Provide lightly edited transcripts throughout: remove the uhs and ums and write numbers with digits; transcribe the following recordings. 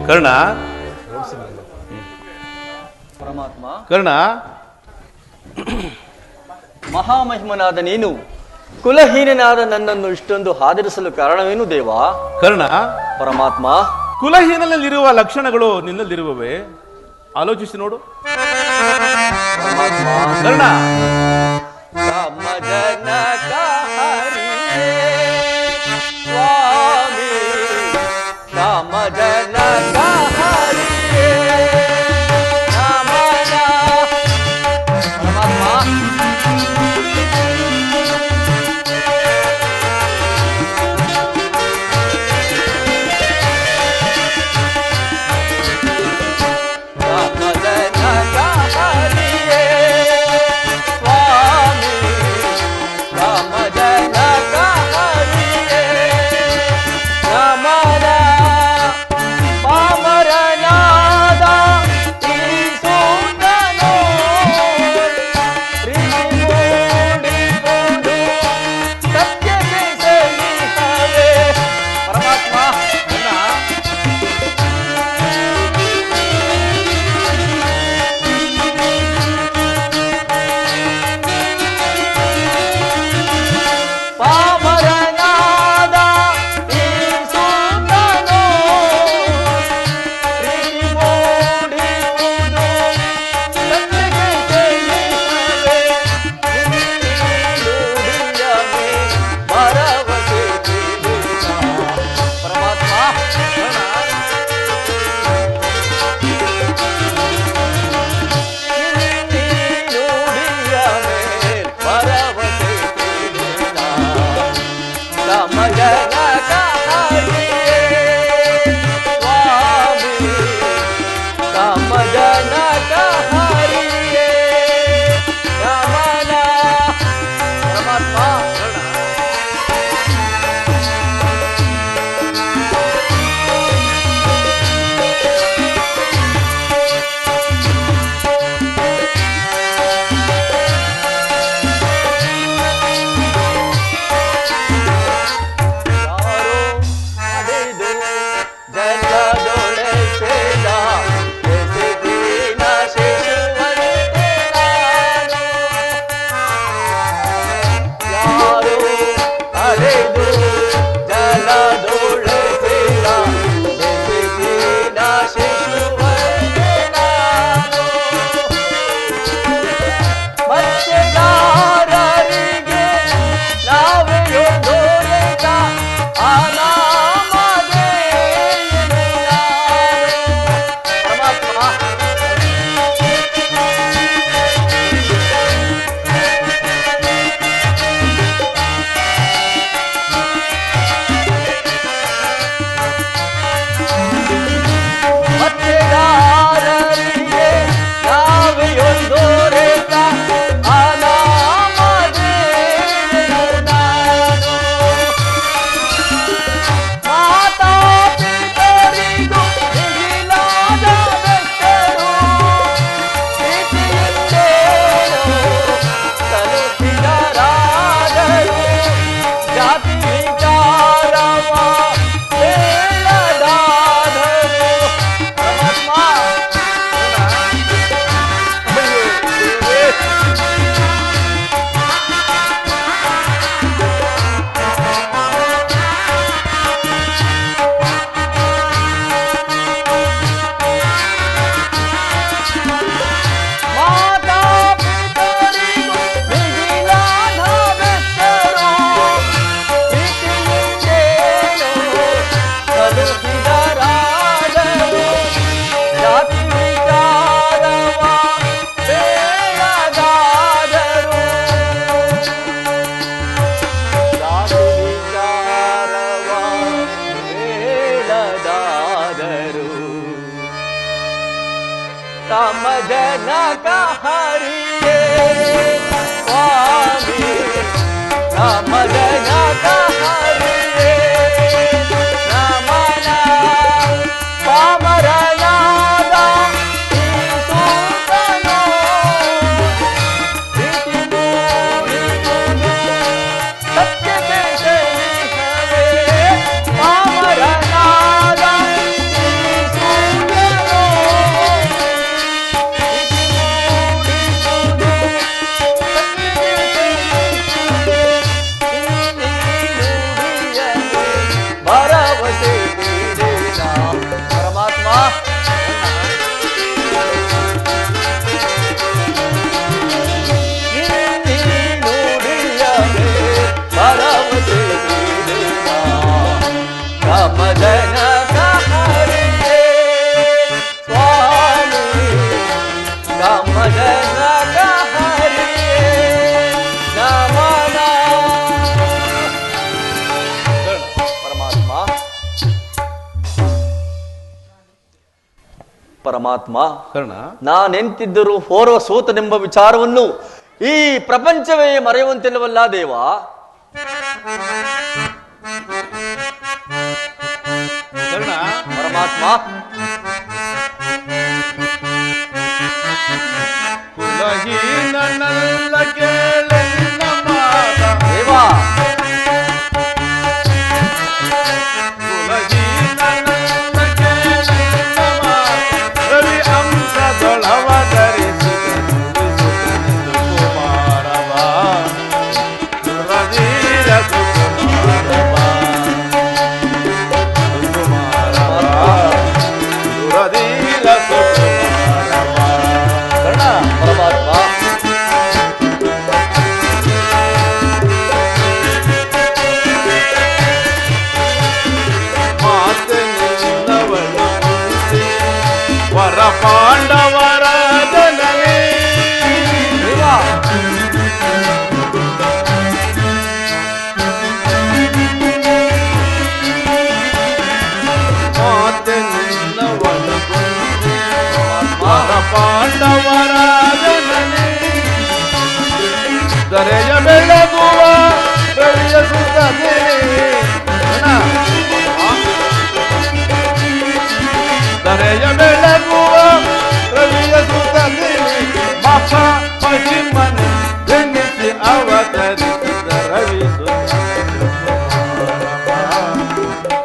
ಕರ್ಣ ಪರಮಾತ್ಮ, ಕರ್ಣ, ಮಹಾಮಹಿಮನಾದ ನೀನು ಕುಲಹೀನನಾದ ನನ್ನನ್ನು ಇಷ್ಟೊಂದು ಆದರಿಸಲು ಕಾರಣವೇನು ದೇವಾ? ಕರ್ಣ, ಪರಮಾತ್ಮ, ಕುಲಹೀನಲ್ಲಿರುವ ಲಕ್ಷಣಗಳು ನಿನ್ನಲ್ಲಿರುವವೇ? ಆಲೋಚಿಸಿ ನೋಡು. ಪರಮಾತ್ಮ, ಕರ್ಣ, ಸ್ವಾಮಿ ಕಾಮಜನ ಪರಮಾತ್ಮ, ಕರ್ಣ, ನಾನೆಂತಿದ್ದರೂ ಓರ್ವ ಸೋತನೆಂಬ ವಿಚಾರವನ್ನು ಈ ಪ್ರಪಂಚವೇ ಮರೆಯುವಂತಿಲ್ಲವಲ್ಲ ದೇವ. ಕರ್ಣ, ಪರಮಾತ್ಮ, ಕುಲಹೀನನಲ್ಲ ಕೇಳೆನ್ನ ಮಾತ ದೇವ. ಕುಲಹೀನನಲ್ಲ ಕೇಳೆನ್ನ ಮಾತ ರವಿ ಅಂಶದೊಳವತರಿಸಿದ ಕುಮಾರವ ಸುರಧೀರ ಸುಕುಮಾರವ ಸುರಧೀರ ಸುಕುಮಾರವ. ಕರ್ಣ, ಪರಮಾತ್ಮ, ಮಾತೆ ನಿನ್ನವಳು ವರ ಪಾಂಡವರ ಜನನೇ. ದೇವ. ಮಾತೆ ನಿನ್ನವಳು ವರ ಪಾಂಡವರ ಜನನೇ. ದರೆಯ ಬೆಳಗುವ ರವಿಯ ಸುತ್ತನೆ. ದರೆಯ ಬೆಳಗುವ ರವಿಯ ಸುತ್ತನೆ. ಮಹಾ ಮಹಿಮನ ಜನಿಸಿ ಅವತರಿಸಿದ ರವಿ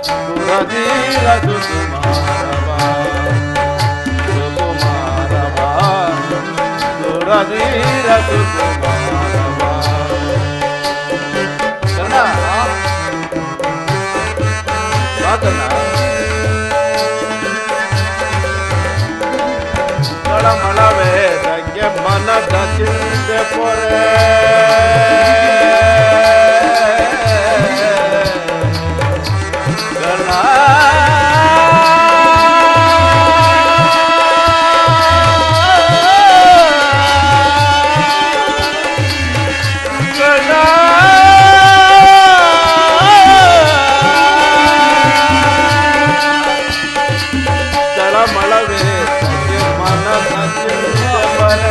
ಸುರಧೀರ ಸುಕುಮಾರವ ಸುಕುಮಾರವ ಸುರಧೀರ ಸುಕುಮಾರವ. ಕರ್ಣ, ಕರ್ಣ, ತಳಮಳವೇ ತಗ್ಗೆ ಮನದ ಚಿಂತೆ ಪೊರೆ. ಕರ್ಣ, ಕರ್ಣ, ತಳಮಳವೇ ತಗ್ಗೆ ಮನದ ಚಿಂತೆ ಪೊರೆ.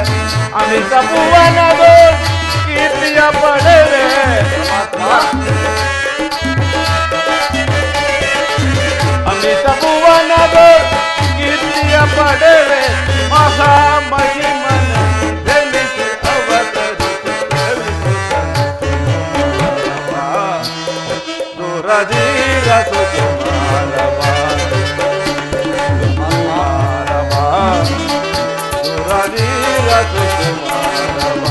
ಅಮಿತ ಭುವನದ ಕೀರ್ತಿಯ ಪಡೆವೆ. ಅಮಿತ ಭುವನದ ಕೀರ್ತಿಯ ಪಡೆವೆ. ಮಹಾ ಮಹಿಮನ ಜನಿಸಿ ಅವತರಿಸಿದ ಸುರಧೀರ ಸುಕುಮಾರವ ಸುಕುಮಾರವ ಸುರಧೀರ ಸುಕುಮಾರವ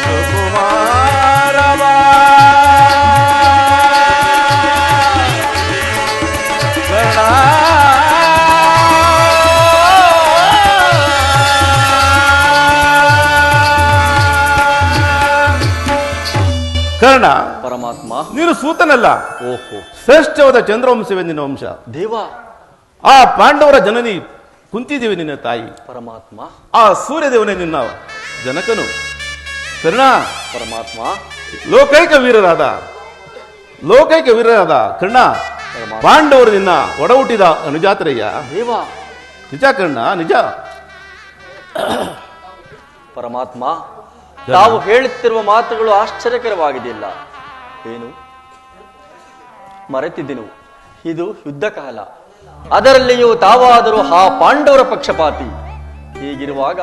ಸುಕುಮಾರವ. ಕರ್ಣ, ಕರ್ಣ, ಪರಮಾತ್ಮ. ನೀನು ಸೂತನಲ್ಲ, ಓಹೋ ಶ್ರೇಷ್ಠವಾದ ಚಂದ್ರವಂಶವೇ ನಿನ್ನ ವಂಶ. ದೇವ. ಆ ಪಾಂಡವರ ಜನನಿ ಕುಂತಿದೇವಿ ನಿನ್ನ ತಾಯಿ. ಪರಮಾತ್ಮ, ಆ ಸೂರ್ಯದೇವನೇ ನಿನ್ನ ಜನಕನು. ಕರ್ಣ, ಪರಮಾತ್ಮ, ಲೋಕೈಕ ವೀರರಾದ ಕರ್ಣ, ಪಾಂಡವರು ನಿನ್ನ ಒಡ ಹುಟ್ಟಿದ ಅನುಜಾತರಯ್ಯ. ದೇವ. ನಿಜ ಕರ್ಣ, ನಿಜ. ಪರಮಾತ್ಮ, ತಾವು ಹೇಳುತ್ತಿರುವ ಮಾತುಗಳು ಆಶ್ಚರ್ಯಕರವಾಗಿದೆಯಲ್ಲ. ಏನು ಮರೆತಿದ್ದೆನು, ಇದು ಯುದ್ಧ ಕಾಲ, ಅದರಲ್ಲಿಯೂ ತಾವಾದರೂ ಆ ಪಾಂಡವರ ಪಕ್ಷಪಾತಿ. ಹೀಗಿರುವಾಗ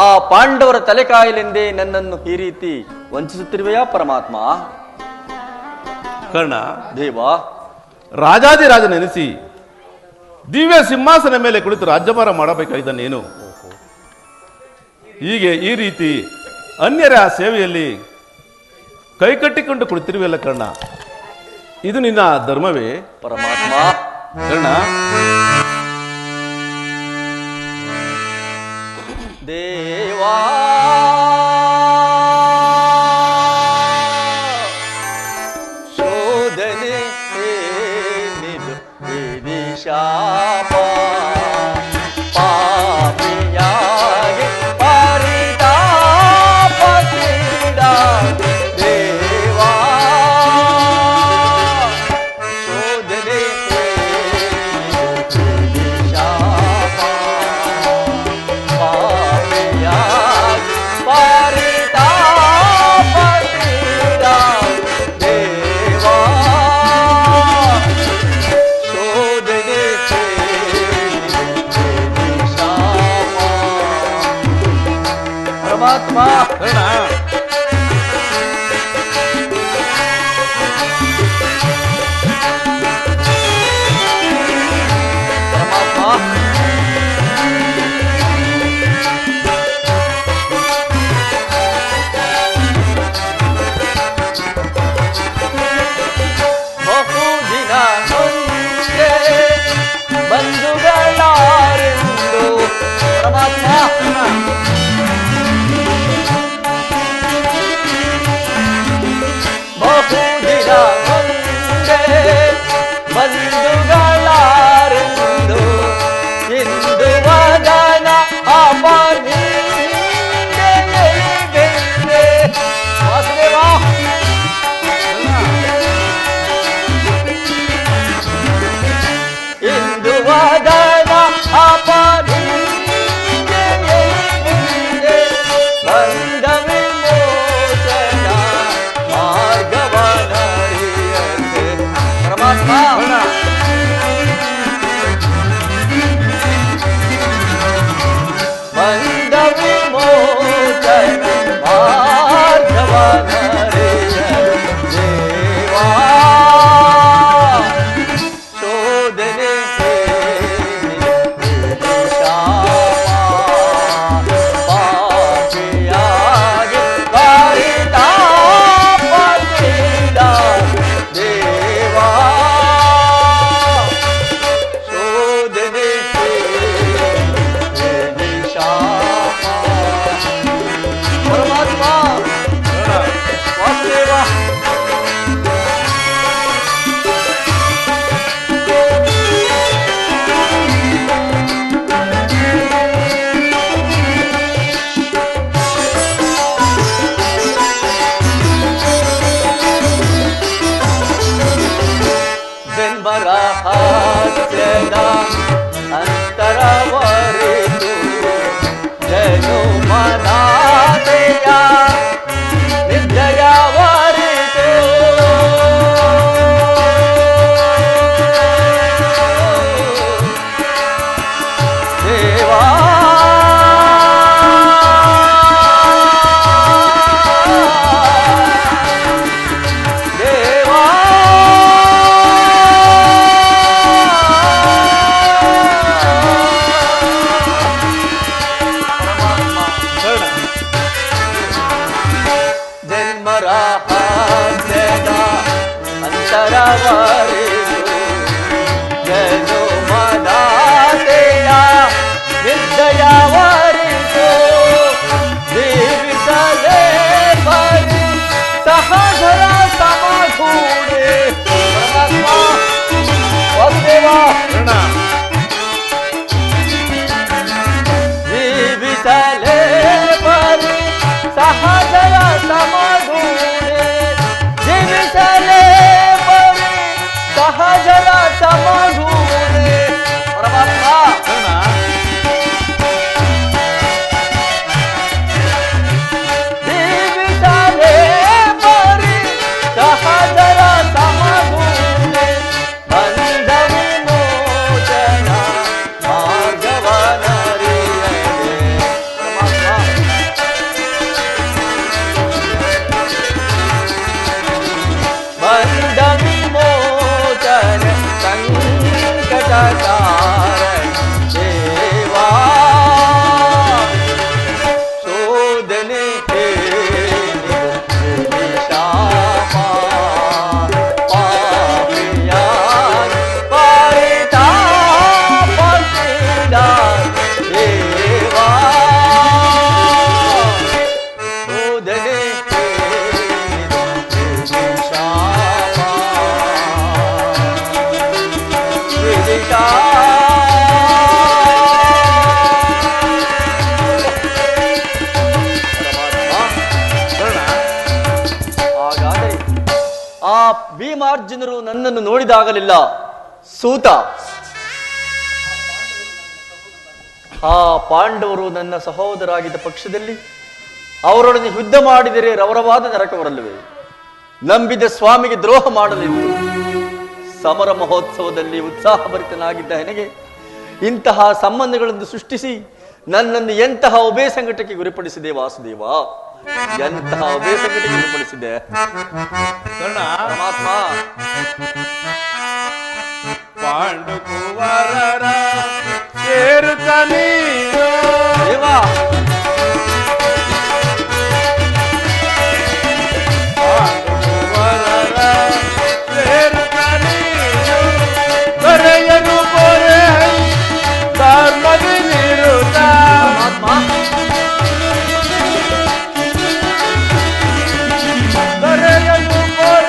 ಆ ಪಾಂಡವರ ತಲೆ ಕಾಯಲೆಂದೇ ನನ್ನನ್ನು ಈ ರೀತಿ ವಂಚಿಸುತ್ತಿರುವೆಯಾ ಪರಮಾತ್ಮ? ಕರ್ಣ, ದೇವ. ರಾಜಾದಿರಾಜನೆನಿಸಿ ದಿವ್ಯ ಸಿಂಹಾಸನ ಮೇಲೆ ಕುಳಿತು ರಾಜ್ಯಭಾರ ಮಾಡಬೇಕಾಗಿದ್ದ ನೀನು ಹೀಗೆ ಈ ರೀತಿ ಅನ್ಯರ ಸೇವೆಯಲ್ಲಿ ಕೈಕಟ್ಟಿಕೊಂಡು ಕುಳಿತಿರುವೆಲ್ಲ ಕರ್ಣ. ಇದು ನಿನ್ನ ಧರ್ಮವೇ ಪರಮಾತ್ಮ? ಕರ್ಣ, ದೇವಾ ಶೋಧನೆ ಏನಿದು ವಿಧಿಶಾಪ ಪಾಪಿಯಾಗಿ ಪರಿತಾಪ ಕ್ರೀಡ ದೇವಾ ಶೋಧನೆ ಪರಮಾತ್ಮ ಅಣ್ಣ, ಬಂದ ವಿಮೋಚನ ಮಾರ್ಗವನರಿಯಲು ದೇವಾ ಶೋಧನೆ ಪಾಪಿಯಾಗಿ ಪರಿತಾಪದಿಂದ ದೇವಾ ಶೋಧನೆ ಪರಮಾತ್ಮ ವಾಸುದೇವ ಜನ್ಮರಹಸ್ಯದ ಅಂತರವರಿತು ಜನುಮದಾತೆಯ ನಿದ್ರೆಯವರಿತು ದೇವಾ ದೇವಾ ಶರಣ. ಜನ್ಮರಹಸ್ಯದ ಅಂತರವರಿತು ಜನುಮದಾತೆಯ ನಿರ್ದಯವರಿತು ಜೀವಿಸಲೇ ಬರಿ ಸಹಜರ ಸಮಗೂಡೆ ಪರಮಾತ್ಮ ವಾಸುದೇವ ಶರಣ. ಜೀವಿಸಲೇ ಬರಿ ಸಹಜರ ಸಮಗೂಡೆ ಜೀವಿಸಲೇ ಬರಿ ಸಹಜರ ಸಮಗೂಡೆ ಪರಮಾತ್ಮ ಶರಣ. ಜೀವಿಸಲೇ ಬರಿ ಸಹಜರ ಸಮಗೂಡೆ ಬಂದ ವಿಮೋಚನ ಮಾರ್ಗವನರಿಯದೆ ಬಂದ ವಿಮೋಚನ ಸಂಕಟಕಾರ ದೇವಾ ಶೋಧನೆ ಶಾಪ ಪಾಪಿಯಾಗಿ ಪರಿತಾಪದಿಂದ ದೇವಾ ಶೋಧನೆ ಹಾಗಾದರೆ ಆ ಭೀಮಾರ್ಜುನರು ನನ್ನನ್ನು ನೋಡಿದಾಗಲಿಲ್ಲ ಸೂತ ಆ ಪಾಂಡವರು ನನ್ನ ಸಹೋದರಾಗಿದ್ದ ಪಕ್ಷದಲ್ಲಿ ಅವರೊಡನೆ ಯುದ್ಧ ಮಾಡಿದರೆ ರವರವಾದ ನರಕವರಲ್ಲವೇ? ನಂಬಿದ ಸ್ವಾಮಿಗೆ ದ್ರೋಹ ಮಾಡಲೆಂದು ಸಮರ ಮಹೋತ್ಸವದಲ್ಲಿ ಉತ್ಸಾಹಭರಿತನಾಗಿದ್ದ ನನಗೆ ಇಂತಹ ಸಂಬಂಧಗಳನ್ನು ಸೃಷ್ಟಿಸಿ ನನ್ನನ್ನು ಎಂತಹ ಉಭಯ ಸಂಕಟಕ್ಕೆ ಗುರಿಪಡಿಸಿದೆ ವಾಸುದೇವ, ಎಂತಹ ಉಭಯ ಸಂಕಟಕ್ಕೆ ಗುರಿಪಡಿಸಿದೆ ಶರಣ. ಪರಮಾತ್ಮ. ಪಾಂಡು ಕುವರರ ಸೇರುತ್ತ ನೀನು ದೇವಾ ಪಾಂಡು ಕುವರರ ಸೇರುತ್ತ ನೀನು ಕರೆಯನು ಪೊರೆ ಧರ್ಮದ ವಿರುದ್ಧ ಕರೆಯನು ಪೊರೆ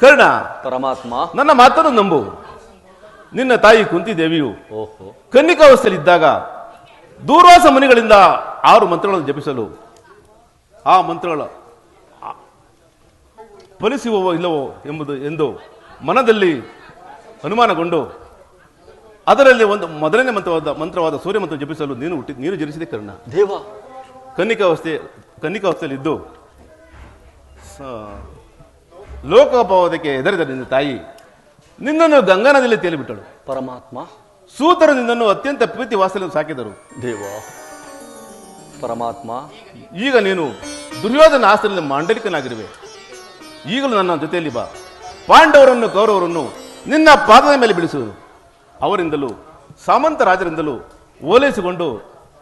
ಕರ್ಣ, ಪರಮಾತ್ಮ, ನನ್ನ ಮಾತನ್ನು ನಂಬು. ನಿನ್ನ ತಾಯಿ ಕುಂತಿದೇವಿಯು ಓಹೋ ಕನ್ನಿಕಾವಸ್ಥೆಯಲ್ಲಿದ್ದಾಗ ದೂರ್ವಾಸ ಮುನಿಗಳಿಂದ 6 ಮಂತ್ರಗಳನ್ನು ಜಪಿಸಲು ಆ ಮಂತ್ರಗಳ ಫಲಿಸುವವೋ ಇಲ್ಲವೋ ಎಂದು ಮನದಲ್ಲಿ ಅನುಮಾನಗೊಂಡು ಅದರಲ್ಲಿ ಒಂದು ಮೊದಲನೇ ಮಂತ್ರವಾದ ಸೂರ್ಯ ಮಂತ್ರ ಜಪಿಸಲು ನೀನು ಜನಿಸಿದೆ ಕರ್ಣ. ದೇವ, ಕನ್ನಿಕಾವಸ್ಥೆಯಲ್ಲಿದ್ದು ಲೋಕೋಪವಾದಕ್ಕೆ ಎದರಿದ ನಿನ್ನ ತಾಯಿ ನಿನ್ನನ್ನು ಗಂಗಾ ನದಿಯಲ್ಲಿ ತೇಲಿಬಿಟ್ಟಳು. ಪರಮಾತ್ಮ, ಸೂತರು ನಿನ್ನನ್ನು ಅತ್ಯಂತ ಪ್ರೀತಿ ವಾತ್ಸಲ್ಯ ಸಾಕಿದರು. ದೇವ, ಪರಮಾತ್ಮ, ಈಗ ನೀನು ದುರ್ಯೋಧನ ಆಸ್ತಿಯಲ್ಲಿ ಮಾಂಡಲಿಕನಾಗಿರುವೆ. ಈಗಲೂ ನನ್ನ ಜೊತೆಯಲ್ಲಿ ಬಾ. ಪಾಂಡವರನ್ನು ಕೌರವರನ್ನು ನಿನ್ನ ಪಾದದ ಮೇಲೆ ಬಿಡಿಸುವರು. ಅವರಿಂದಲೂ ಸಾಮಂತ ರಾಜರಿಂದಲೂ ಓಲೈಸಿಕೊಂಡು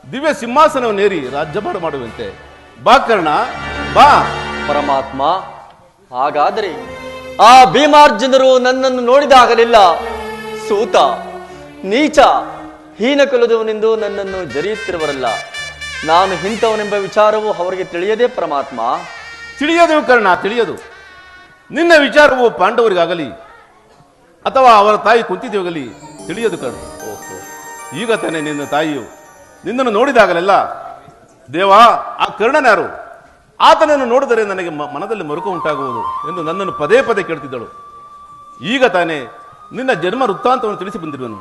ದಿವ್ಯ ಸಿಂಹಾಸನವನ್ನೇರಿ ರಾಜ್ಯಭಾರ ಮಾಡುವಂತೆ ಬಾ ಕರ್ಣ, ಬಾ. ಪರಮಾತ್ಮ, ಹಾಗಾದರೆ ಆ ಭೀಮಾರ್ಜುನರು ನನ್ನನ್ನು ನೋಡಿದಾಗಲಿಲ್ಲ ಸೂತ, ನೀಚ, ಹೀನ ಕುಲದವನೆಂದು ನನ್ನನ್ನು ಜರಿಯುತ್ತಿರುವರಲ್ಲ. ನಾನು ಇಂಥವನೆಂಬ ವಿಚಾರವು ಅವರಿಗೆ ತಿಳಿಯದೇ ಪರಮಾತ್ಮ. ತಿಳಿಯದು ಕರ್ಣ, ತಿಳಿಯದು. ನಿನ್ನ ವಿಚಾರವು ಪಾಂಡವರಿಗಾಗಲಿ ಅಥವಾ ಅವರ ತಾಯಿ ಕುಂತಿದೇವಿಗಾಗಲಿ ತಿಳಿಯದು ಕರ್ಣ. ಓಹೋ, ಈಗ ತಾನೇ ನಿನ್ನ ತಾಯಿಯು ನಿನ್ನನ್ನು ನೋಡಿದಾಗಲೆಲ್ಲ ದೇವಾ, ಆ ಕರ್ಣನ್ಯಾರು, ಆತನನ್ನು ನೋಡಿದರೆ ನನಗೆ ಮನದಲ್ಲಿ ಮರುಕ ಉಂಟಾಗುವುದು ಎಂದು ನನ್ನನ್ನು ಪದೇ ಪದೇ ಕೇಳ್ತಿದ್ದಳು. ಈಗ ತಾನೇ ನಿನ್ನ ಜನ್ಮ ವೃತ್ತಾಂತವನ್ನು ತಿಳಿಸಿ ಬಂದಿರುವನು.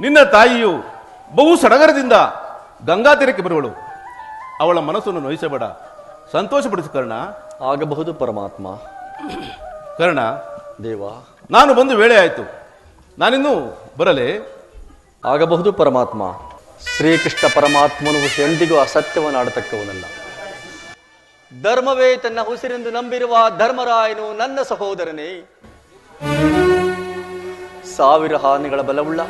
ನಿನ್ನ ತಾಯಿಯು ಬಹು ಸಡಗರದಿಂದ ಗಂಗಾ ತೀರಕ್ಕೆ ಬರುವಳು. ಅವಳ ಮನಸ್ಸನ್ನು ನೋಯಿಸಬೇಡ, ಸಂತೋಷಪಡಿಸು ಕರ್ಣ. ಆಗಬಹುದು ಪರಮಾತ್ಮ. ಕರ್ಣ, ದೇವ, ನಾನು ಬಂದು ವೇಳೆ ಆಯಿತು, ನಾನಿನ್ನೂ ಬರಲೇ? ಆಗಬಹುದು ಪರಮಾತ್ಮ. ಶ್ರೀಕೃಷ್ಣ ಪರಮಾತ್ಮನು ಎಂದಿಗೂ ಅಸತ್ಯವನ್ನಾಡತಕ್ಕವನಲ್ಲ. ಧರ್ಮವೇ ತನ್ನ ಉಸಿರೆಂದು ನಂಬಿರುವ ಧರ್ಮರಾಯನು ನನ್ನ ಸಹೋದರನೇ. 1000 ಆನೆಗಳ ಬಲವುಳ್ಳ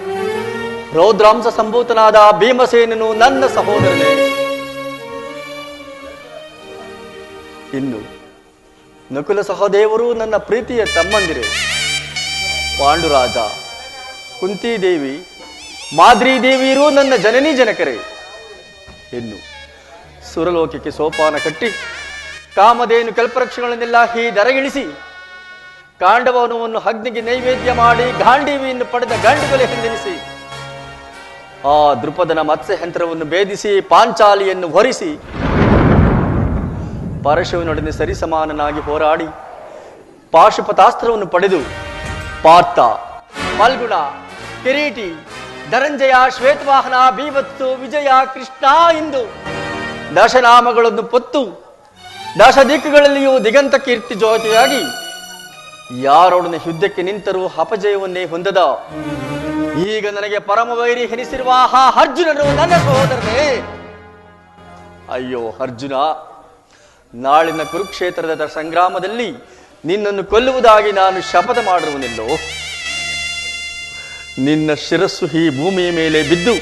ರೌದ್ರಾಂಶ ಸಂಭೂತನಾದ ಭೀಮಸೇನನು ನನ್ನ ಸಹೋದರನೇ. ಇನ್ನು ನಕುಲ ಸಹದೇವರು ನನ್ನ ಪ್ರೀತಿಯ ತಮ್ಮಂದಿರೇ. ಪಾಂಡುರಾಜ, ಕುಂತಿದೇವಿ, ಮಾದ್ರೀದೇವಿಯರು ನನ್ನ ಜನನಿ ಜನಕರೇ. ಇನ್ನು ಸುರಲೋಕಕ್ಕೆ ಸೋಪಾನ ಕಟ್ಟಿ ಕಾಮಧೇನು ಕಲ್ಪವೃಕ್ಷಗಳನ್ನೆಲ್ಲ ಈ ದರಗಿಳಿಸಿ ಕಾಂಡವನವನ್ನು ಅಗ್ನಿಗೆ ನೈವೇದ್ಯ ಮಾಡಿ ಗಾಂಡೀವಿಯನ್ನು ಪಡೆದ ಗಂಡುಗಲೆ ಹಿಂದೆನಿಸಿ ಆ ದೃಪದನ ಮತ್ಸ್ಯಯಂತ್ರವನ್ನು ಭೇದಿಸಿ ಪಾಂಚಾಲಿಯನ್ನು ಹೊರಿಸಿ ಪರಶುವಿನೊಡನೆ ಸರಿಸಮಾನನಾಗಿ ಹೋರಾಡಿ ಪಾಶುಪತಾಸ್ತ್ರವನ್ನು ಪಡೆದು ಪಾರ್ಥ, ಫಲ್ಗುಣ, ಕಿರೀಟಿ, ಧರಂಜಯ, ಶ್ವೇತವಾಹನ, ಭೀವತ್ಸು, ವಿಜಯ, ಕೃಷ್ಣ ಎಂದು ದಶನಾಮಗಳನ್ನು ಪೊತ್ತು ದಶದಿಕ್ಕುಗಳಲ್ಲಿಯೂ ದಿಗಂತ ಕೀರ್ತಿ ಜ್ಯೋತಿಯಾಗಿ ಯಾರೊಡನೆ ಯುದ್ಧಕ್ಕೆ ನಿಂತರೂ ಅಪಜಯವನ್ನೇ ಹೊಂದದ ಈಗ ನನಗೆ ಪರಮವೈರಿ ಎನಿಸಿರುವ ಆ ಅರ್ಜುನನು ನನ್ನ ಸಹೋದರನೇ. ಅಯ್ಯೋ ಅರ್ಜುನ, ನಾಳಿನ ಕುರುಕ್ಷೇತ್ರದ ಸಂಗ್ರಾಮದಲ್ಲಿ ನಿನ್ನನ್ನು ಕೊಲ್ಲುವುದಾಗಿ ನಾನು ಶಪಥ ಮಾಡಿರುವನೆಲ್ಲೋ. ನಿನ್ನ ಶಿರಸ್ಸು ಈ ಭೂಮಿಯ ಮೇಲೆ ಬಿದ್ದು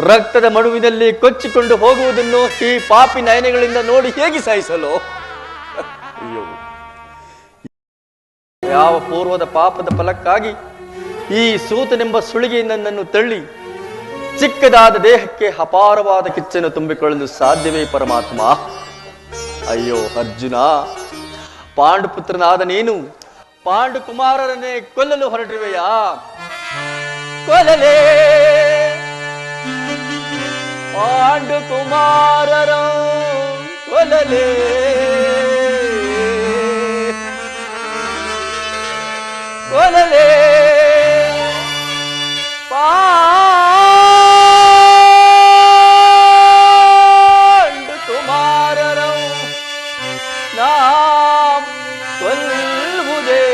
ರಕ್ತದ ಮಡುವಿನಲ್ಲಿ ಕೊಚ್ಚಿಕೊಂಡು ಹೋಗುವುದನ್ನು ಈ ಪಾಪಿ ನಯನಗಳಿಂದ ನೋಡಿ ಹೇಗೆ ಸಹಿಸಲು? ಅಯ್ಯೋ, ಯಾವ ಪೂರ್ವದ ಪಾಪದ ಫಲಕ್ಕಾಗಿ ಈ ಸೂತನೆಂಬ ಸುಳಿಗೆಯಿಂದ ನನ್ನನ್ನು ತಳ್ಳಿ ಚಿಕ್ಕದಾದ ದೇಹಕ್ಕೆ ಅಪಾರವಾದ ಕಿಚ್ಚನ್ನು ತುಂಬಿಕೊಳ್ಳಲು ಸಾಧ್ಯವೇ ಪರಮಾತ್ಮ? ಅಯ್ಯೋ ಅರ್ಜುನ, ಪಾಂಡುಪುತ್ರನಾದ ನೀನು ಪಾಂಡು ಕುಮಾರರನ್ನೇ ಕೊಲ್ಲಲು ಹೊರಟಿರುವೆಯಾ? ಕೊಲ್ಲಲೇ ಪಾಂಡು ಕುಮಾರರ ಕೊಲ್ಲಲೇ. ಕೊಲ್ಲಲೇ ಪಾಂಡು ಕುಮಾರರ ನಾಂ ಕೊಲ್ಲುವುದೇ.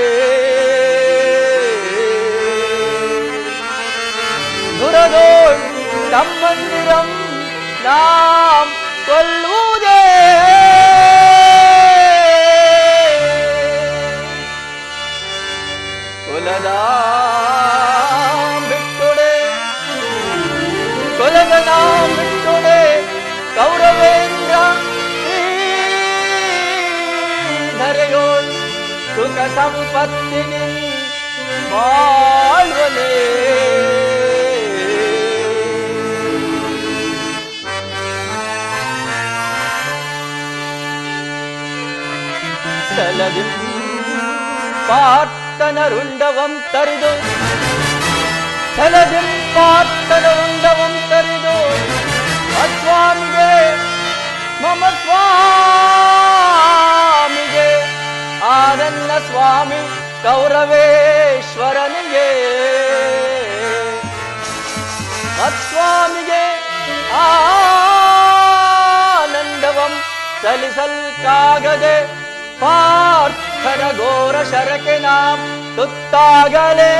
ದುರದೋಳ್ ತಮ್ಮಂದಿರಂ ನಾಂ ಕೊಲ್ಲುವುದೇ. ಕೊಲದ ಬಿಟ್ಟೊಡೆ ಕೊಲದ ನಾಂ ಬಿಟ್ಟೊಡೆ ಕೌರವೇಂದ್ರ ಧರೆಯೋಳ್ ಸುಖ ಸಂಪತ್ತಿನಿ ಬಾಳ್ವನೇ. ಚಲದಿ ಪಾರ್ಥನ ರುಂಡವಂ ತರಿದು ಚಲದಿ ಪಾರ್ಥನ ರುಂಡವಂ ತರಿದು ಅಸ್ವಾಮಿಗೆ ಮಮ ಸ್ವಾಮಿಗೆ ಆನನ್ನ ಸ್ವಾಮಿ ಕೌರವೇಶ್ವರನಿಗೆ ಅಸ್ವಾಮಿಗೆ ಆನಂದವಂ ಸಲಿಸಲ್ಕಾಗದೆ ಪಾರ್ಥನ ಘೋರ ಶರಕೆ ನಾಂ ತುತ್ತಾಗಲೇ.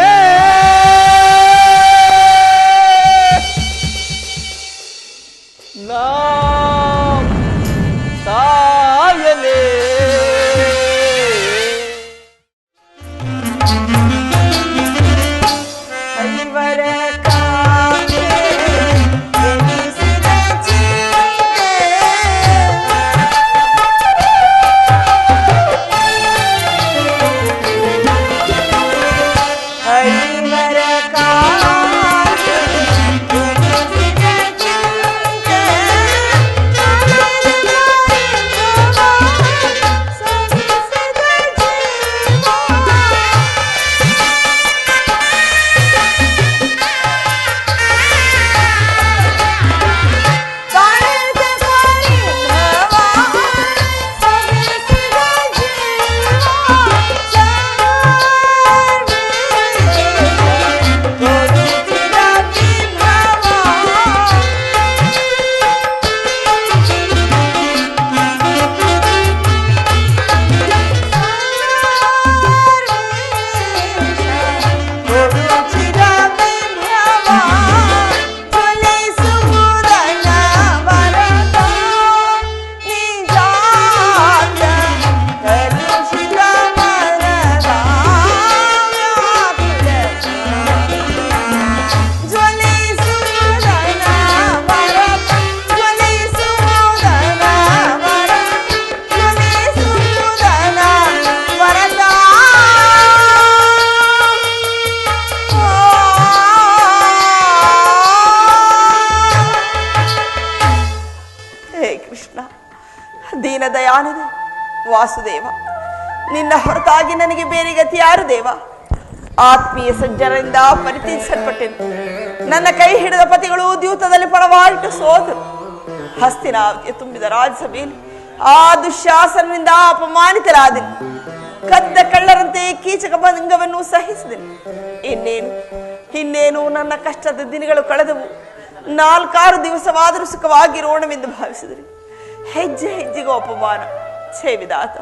ನಾಂ ಸಾಯಲೇ. ದಯಾನಿದೆ ವಾಸುದೇವ, ನಿನ್ನ ಹೊರತಾಗಿ ನನಗೆ ಬೇರೆ ಗತಿ ಯಾರು ದೇವ? ಆತ್ಮೀಯ ಸಜ್ಜನರಿಂದ ಪರಿತೀರಿಸಲ್ಪಟ್ಟೆನು. ನನ್ನ ಕೈ ಹಿಡಿದ ಪತಿಗಳು ದ್ಯೂತದಲ್ಲಿ ಪಣವಾಯಿತು ಸೋದರು. ಹಸ್ತಿನಾವತಿಯ ತುಂಬಿದ ರಾಜಸಭೆಯಲ್ಲಿ ಆ ದುಶ್ಯಾಸನದಿಂದ ಅಪಮಾನಿತರಾದೆನು. ಕದ್ದ ಕಳ್ಳರಂತೆ ಕೀಚಕ ಭಂಗವನ್ನು ಸಹಿಸಿದೆನು. ಇನ್ನೇನು ನನ್ನ ಕಷ್ಟದ ದಿನಗಳು ಕಳೆದವು. 4-6 ದಿವಸವಾದರೂ ಸುಖವಾಗಿರೋಣವೆಂದು ಭಾವಿಸಿದರು. ಹೆಜ್ಜೆ ಹೆಜ್ಜೆಗೂ ಅಪಮಾನ. ಛೇ ವಿಧಾತ,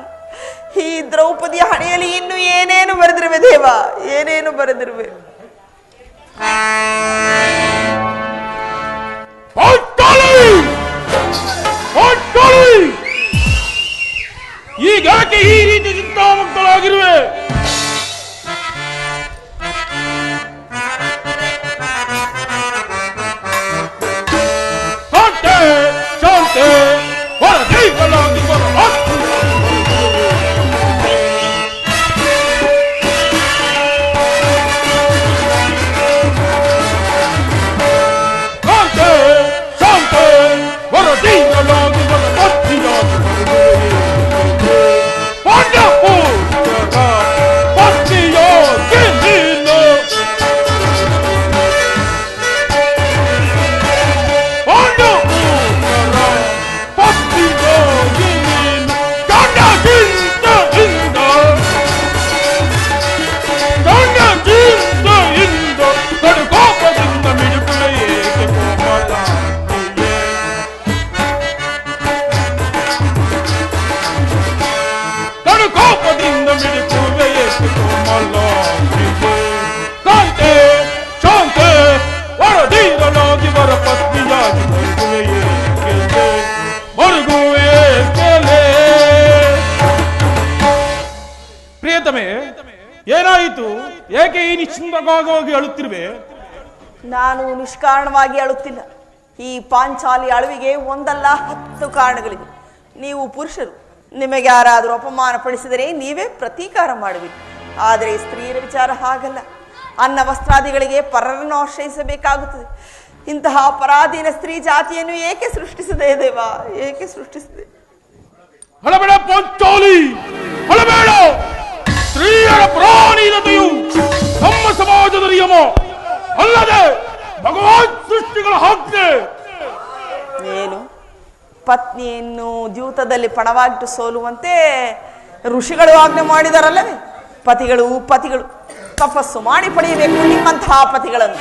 ಈ ದ್ರೌಪದಿಯ ಹಣೆಯಲ್ಲಿ ಇನ್ನು ಏನೇನು ಬರೆದಿರುವೆ ದೇವ, ಏನೇನು ಬರೆದಿರುವೆ. ಈಗಾಕೆ ಈ ರೀತಿ ಚಿಂತಾಮುಕ್ತರಾಗಿರುವೆ? ಶಾಂತಿ ಶಾಂತಿ ಹೊರಗೆ ಪ್ರಿಯತಮೆ, ಏನಾಯಿತು? ಏಕೆ ಈ ನಿಶ್ಚಿಂತವಾಗಿ ಅಳುತ್ತಿರುವೆ? ನಾನು ನಿಷ್ಕಾರಣವಾಗಿ ಅಳುತ್ತಿಲ್ಲ. ಈ ಪಾಂಚಾಲಿ ಅಳುವಿಗೆ ಒಂದಲ್ಲ 10 ಕಾರಣಗಳಿವೆ. ನೀವು ಪುರುಷರು, ನಿಮಗೆ ಯಾರಾದರೂ ಅಪಮಾನ ಪಡಿಸಿದರೆ ನೀವೇ ಪ್ರತೀಕಾರ ಮಾಡುವಿರಿ. ಆದರೆ ಸ್ತ್ರೀಯರ ವಿಚಾರ ಹಾಗಲ್ಲ. ಅನ್ನ ವಸ್ತ್ರಾದಿಗಳಿಗೆ ಪರರನ್ನು ಆಶ್ರಯಿಸಬೇಕಾಗುತ್ತದೆ. ಇಂತಹ ಪರಾಧೀನ ಸ್ತ್ರೀ ಜಾತಿಯನ್ನು ಏಕೆ ಸೃಷ್ಟಿಸಿದೆ ದೇವ? ಏಕೆ ಸೃಷ್ಟಿಸಿದೆ? ಹಳಬೇಡ ಪಾಂಚಾಲಿ, ಹಳಬೇಡ. ಸ್ತ್ರೀಯರ ಪ್ರಾಣೀನತೆಯು ನಮ್ಮ ಸಮಾಜದ ನಿಯಮ ಅಲ್ಲದೆ ಭಗವಾನ್ ಸೃಷ್ಟಿಗಳ ಆಜ್ಞೆ. ಏನು ಪತ್ನಿಯನ್ನು ದ್ಯೂತದಲ್ಲಿ ಪಣವಾಗಿಟ್ಟು ಸೋಲುವಂತೆ ಋಷಿಗಳು ಆಜ್ಞೆ ಮಾಡಿದಾರಲ್ಲವೇ? ಪತಿಗಳು ತಪಸ್ಸು ಮಾಡಿ ಪಡೆಯಬೇಕು ನಿಮ್ಮಂತಹ ಪತಿಗಳನ್ನು.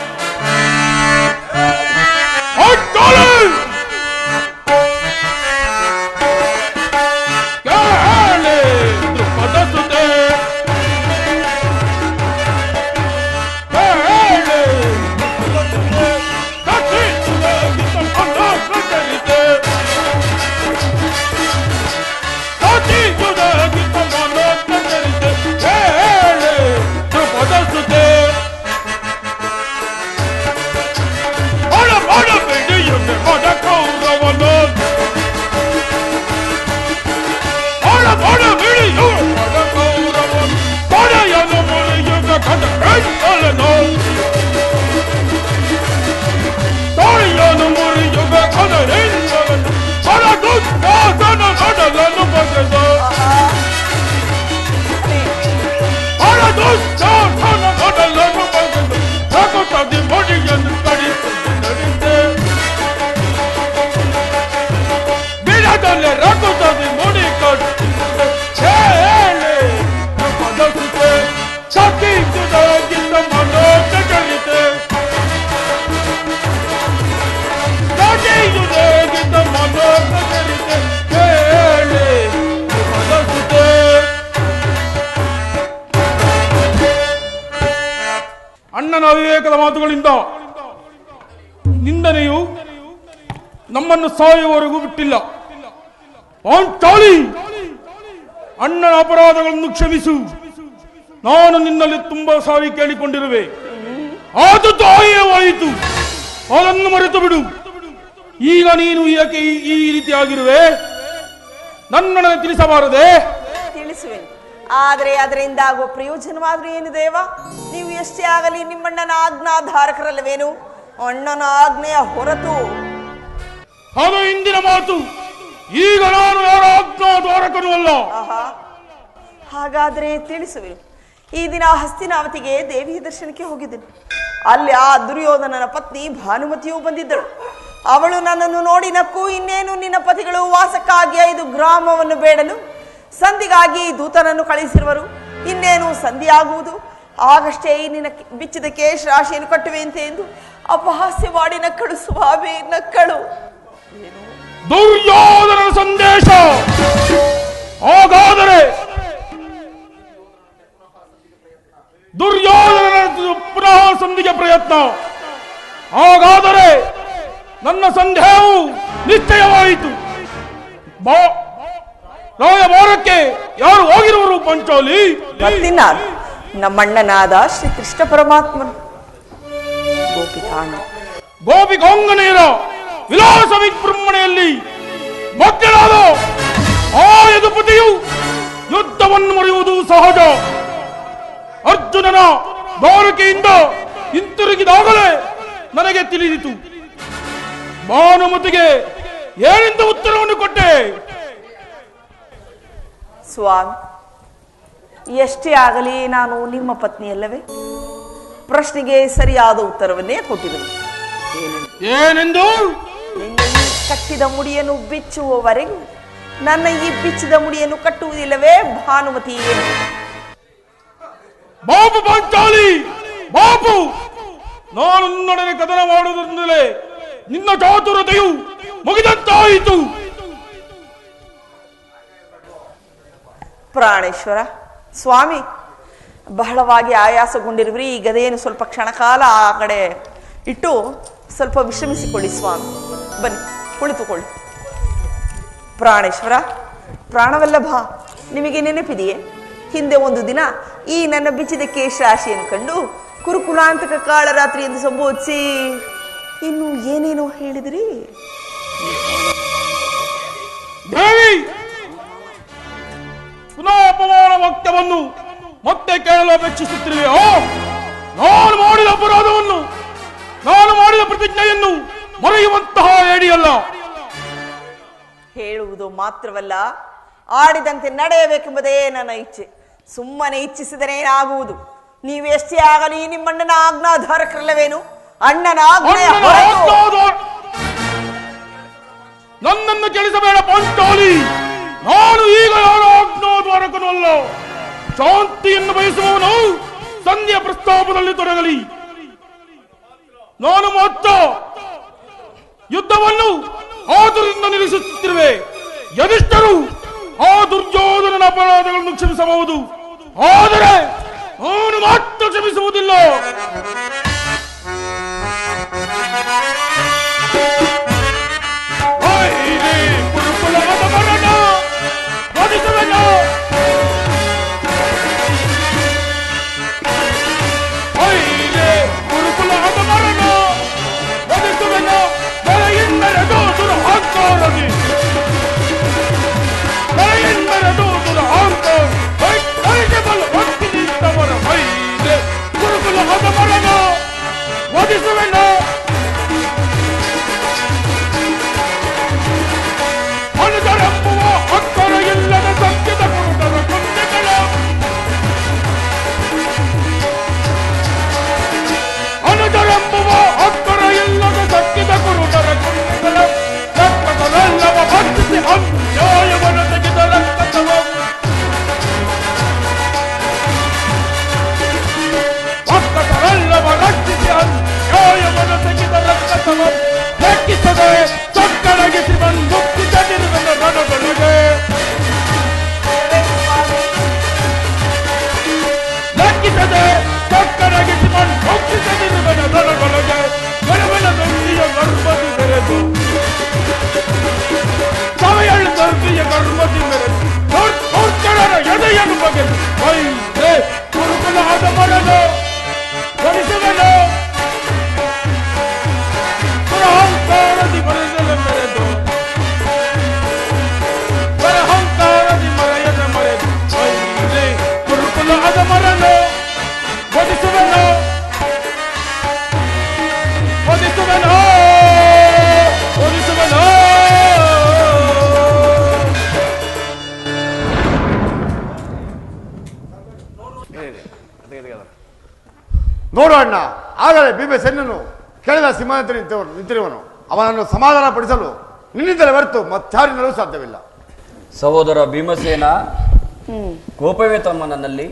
ಅಣ್ಣನ ಅವಿವೇಕದ ಮಾತುಗಳಿಂದ ನಿಂದನೆಯು ನಮ್ಮನ್ನು ಸಾಯುವವರೆಗೂ ಬಿಟ್ಟಿಲ್ಲ. ಪಾಂಚಾಲಿ, ಅಣ್ಣನ ಅಪರಾಧಗಳನ್ನು ಕ್ಷಮಿಸು. ನಾನು ನಿನ್ನಲ್ಲಿ ತುಂಬಾ ಸಾರಿ ಕೇಳಿಕೊಂಡಿರುವೆ. ಆದದ್ದು ಆಯವಾಯಿತು, ಅದನ್ನು ಮರೆತು ಬಿಡು. ಈಗ ನೀನು ಯಾಕೆ ಈ ರೀತಿಯಾಗಿರುವೆ? ನನ್ನನ್ನು ತಿಳಿಸಬಾರದೆ? ತಿಳಿಸುವೆನು, ಆದರೆ ಅದರಿಂದ ಆಗುವ ಪ್ರಯೋಜನವಾದ್ರೂ ಏನು ದೇವ? ನೀವು ಎಷ್ಟೇ ಆಗಲಿ ನಿಮ್ಮಣ್ಣನ ಆಜ್ಞಾಧಾರಕರಲ್ಲವೇನು? ಅಣ್ಣನ ಆಜ್ಞೆಯ ಹೊರತು ಅದು ಇಂದಿನ ಮಾತು. ಈಗ ನಾನು ಯಾರ ಆಜ್ಞಾಧಾರಕನೂ ಅಲ್ಲ. ಹಾಗಾದ್ರೆ ತಿಳಿಸುವೆನು. ಈ ದಿನ ಹಸ್ತಿನಾವತಿಗೆ ದೇವಿಯ ದರ್ಶನಕ್ಕೆ ಹೋಗಿದ್ದೆನು. ಅಲ್ಲಿ ಆ ದುರ್ಯೋಧನನ ಪತ್ನಿ ಭಾನುಮತಿಯೂ ಬಂದಿದ್ದಳು. ಅವಳು ನನ್ನನ್ನು ನೋಡಿ ನಕ್ಕು, ಇನ್ನೇನು ನಿನ್ನ ಪತಿಗಳು ವಾಸಕ್ಕಾಗಿ 5 ಗ್ರಾಮವನ್ನು ಬೇಡಲು ಸಂಧಿಗಾಗಿ ದೂತನನ್ನು ಕಳಿಸಿರುವರು, ಇನ್ನೇನು ಸಂಧಿಯಾಗುವುದು, ಆಗಷ್ಟೇ ನಿನ್ನ ಬಿಚ್ಚಿದ ಕೇಶ ರಾಶಿಯನ್ನು ಕಟ್ಟುವೆಂತೆ ಎಂದು ಅಪಹಾಸ್ಯ ಮಾಡಿ ನಕ್ಕಳು. ಸ್ವಾಮಿ ನಕ್ಕಳು. ದುರ್ಯೋಧನ ಸಂದೇಶ. ಹಾಗಾದರೆ ದುರ್ಯೋಧನ ಪುನಃ ಸಂಧಿಗೆ ಪ್ರಯತ್ನ. ಹಾಗಾದರೆ ನನ್ನ ಸಂದೇಹವು ನಿಶ್ಚಯವಾಯಿತು. ರಾಯಭಾರಕ್ಕೆ ಯಾರು ಹೋಗಿರುವರು ಪಾಂಚಾಲಿ? ನಮ್ಮಣ್ಣನಾದ ಶ್ರೀ ಕೃಷ್ಣ ಪರಮಾತ್ಮನು. ಗೋಪಿಕಾಂಗನೆಯರ ವಿಲಾಸ ವಿಜೃಂಭಣೆಯಲ್ಲಿ ಮಧ್ಯನಾದ ಆ ಯದುಪತಿಯು ಯುದ್ಧವನ್ನು ಮರೆಯುವುದು ಸಹಜ. ಅರ್ಜುನನ ದ್ವಾರಕೆಯಿಂದ ಹಿಂತಿರುಗಿದಾಗಲೇ ನನಗೆ ತಿಳಿದಿತು. ಭಾನುಮತಿಗೆ ಏನೆಂದ ಉತ್ತರವನ್ನು ಕೊಟ್ಟೆ? ಸ್ವಾಮಿ, ಎಷ್ಟೇ ಆಗಲಿ ನಾನು ನಿಮ್ಮ ಪತ್ನಿಯಲ್ಲವೇ? ಪ್ರಶ್ನೆಗೆ ಸರಿಯಾದ ಉತ್ತರವನ್ನೇ ಕೊಟ್ಟಿರುವುದು. ಏನೆಂದು? ನಿನ್ನ ಈ ಕಟ್ಟಿದ ಮುಡಿಯನ್ನು ಬಿಚ್ಚುವವರೆಗೂ ನನ್ನ ಈ ಬಿಚ್ಚಿದ ಮುಡಿಯನ್ನು ಕಟ್ಟುವುದಿಲ್ಲವೇ ಭಾನುಮತಿ? ಏನು ಬಾಬು ಪಾಂಚಾಲಿ, ಬಾಬು, ನಾನು ನಿನ್ನೊಡನೆ ಕದನ ಮಾಡುವುದರಿಂದಲೇ ನಿನ್ನ ಚಾತುರತೆಯು ಮುಗಿದಂತಾಯಿತು. ಪ್ರಾಣೇಶ್ವರ ಸ್ವಾಮಿ, ಬಹಳವಾಗಿ ಆಯಾಸಗೊಂಡಿರುವಿರಿ. ಈ ಗದೆಯನ್ನು ಸ್ವಲ್ಪ ಕ್ಷಣಕಾಲ ಆ ಕಡೆ ಇಟ್ಟು ಸ್ವಲ್ಪ ವಿಶ್ರಮಿಸಿಕೊಳ್ಳಿ ಸ್ವಾಮಿ. ಬನ್ನಿ, ಕುಳಿತುಕೊಳ್ಳಿ. ಪ್ರಾಣೇಶ್ವರ, ಪ್ರಾಣವಲ್ಲಭ, ನಿಮಗೆ ನೆನಪಿದೆಯೇ ಹಿಂದೆ ಒಂದು ದಿನ ಈ ನನ್ನ ಬಿಚ್ಚಿದ ಕೇಶರಾಶಿಯನ್ನು ಕಂಡು ಕುರುಕುಲಾಂತಕ ಕಾಳರಾತ್ರಿ ಎಂದು ಸಂಬೋಧಿಸಿ ಇನ್ನು ಏನೇನೋ ಹೇಳಿದ್ರಿ. ದೇವಿ, ಪುನಃ ಅಪಮಾನ ವಾಕ್ಯವನ್ನು ಮತ್ತೆ ಕೇಳಲು ಅಪೇಕ್ಷಿಸುತ್ತಿರುವೆಯೋ? ನಾನು ಮಾಡಿದ ಅಪರಾಧವನ್ನು, ನಾನು ಮಾಡಿದ ಪ್ರತಿಜ್ಞೆಯನ್ನು ಮರೆಯುವಂತಹ ಏಡಿಯಲ್ಲ. ಹೇಳುವುದು ಮಾತ್ರವಲ್ಲ, ಆಡಿದಂತೆ ನಡೆಯಬೇಕೆಂಬುದೇ ನನ್ನ ಇಚ್ಛೆ. ಸುಮ್ಮನೆ ಇಚ್ಛಿಸಿದರೆ ಏನಾಗುವುದು? ನೀವೆಷ್ಟೇ ಆಗಲಿ ನಿಮ್ಮಣ್ಣನ ಆಜ್ಞಾಧಾರಕರಲ್ಲವೇನು? ಅಣ್ಣನ ಆಜ್ಞೆಯ ನನ್ನನ್ನು ಕೆಳಿಸಬೇಡ ಪಾಂಚಾಲಿ. ನಾನು ಈಗ ಯಾರ ಆಜ್ಞಾಧಾರಕನೂ ಅಲ್ಲ. ಶಾಂತಿಯನ್ನು ಬಯಸುವವನು ಸಂಧಿಯ ಪ್ರಸ್ತಾಪದಲ್ಲಿ ತೊಡಗಲಿ. ನಾನು ಮಾತ್ರ ಯುದ್ಧವನ್ನು ಆತುರದಿಂದ ನಿಲ್ಲಿಸುತ್ತಿರುವೆ. ಯಧಿಷ್ಠರು ಆ ದುರ್ಯೋಧನನ ಅಪರಾಧಗಳನ್ನು ಕ್ಷಮಿಸಬಹುದು, ಆದರೆ ನಾನು ಮಾತ್ರ ಕ್ಷಮಿಸುವುದಿಲ್ಲ. ನೋಡು ಅಣ್ಣ, ಆಗಲೇ ಭೀಮಸೇನನು ಕೆಳದ ಸಿಂಹಾಸನ ನಿಂತಿರುವನು. ಅವನನ್ನು ಸಮಾಧಾನ ಪಡಿಸಲು ನಿನ್ನಿಂದಲೇ ಹೊರತು ಮತ್ತಾರಿನಲ್ಲೂ ಸಾಧ್ಯವಿಲ್ಲ. ಸಹೋದರ ಭೀಮಸೇನ, ಕೋಪವೇ ತಮ್ಮ ನನ್ನಲ್ಲಿ?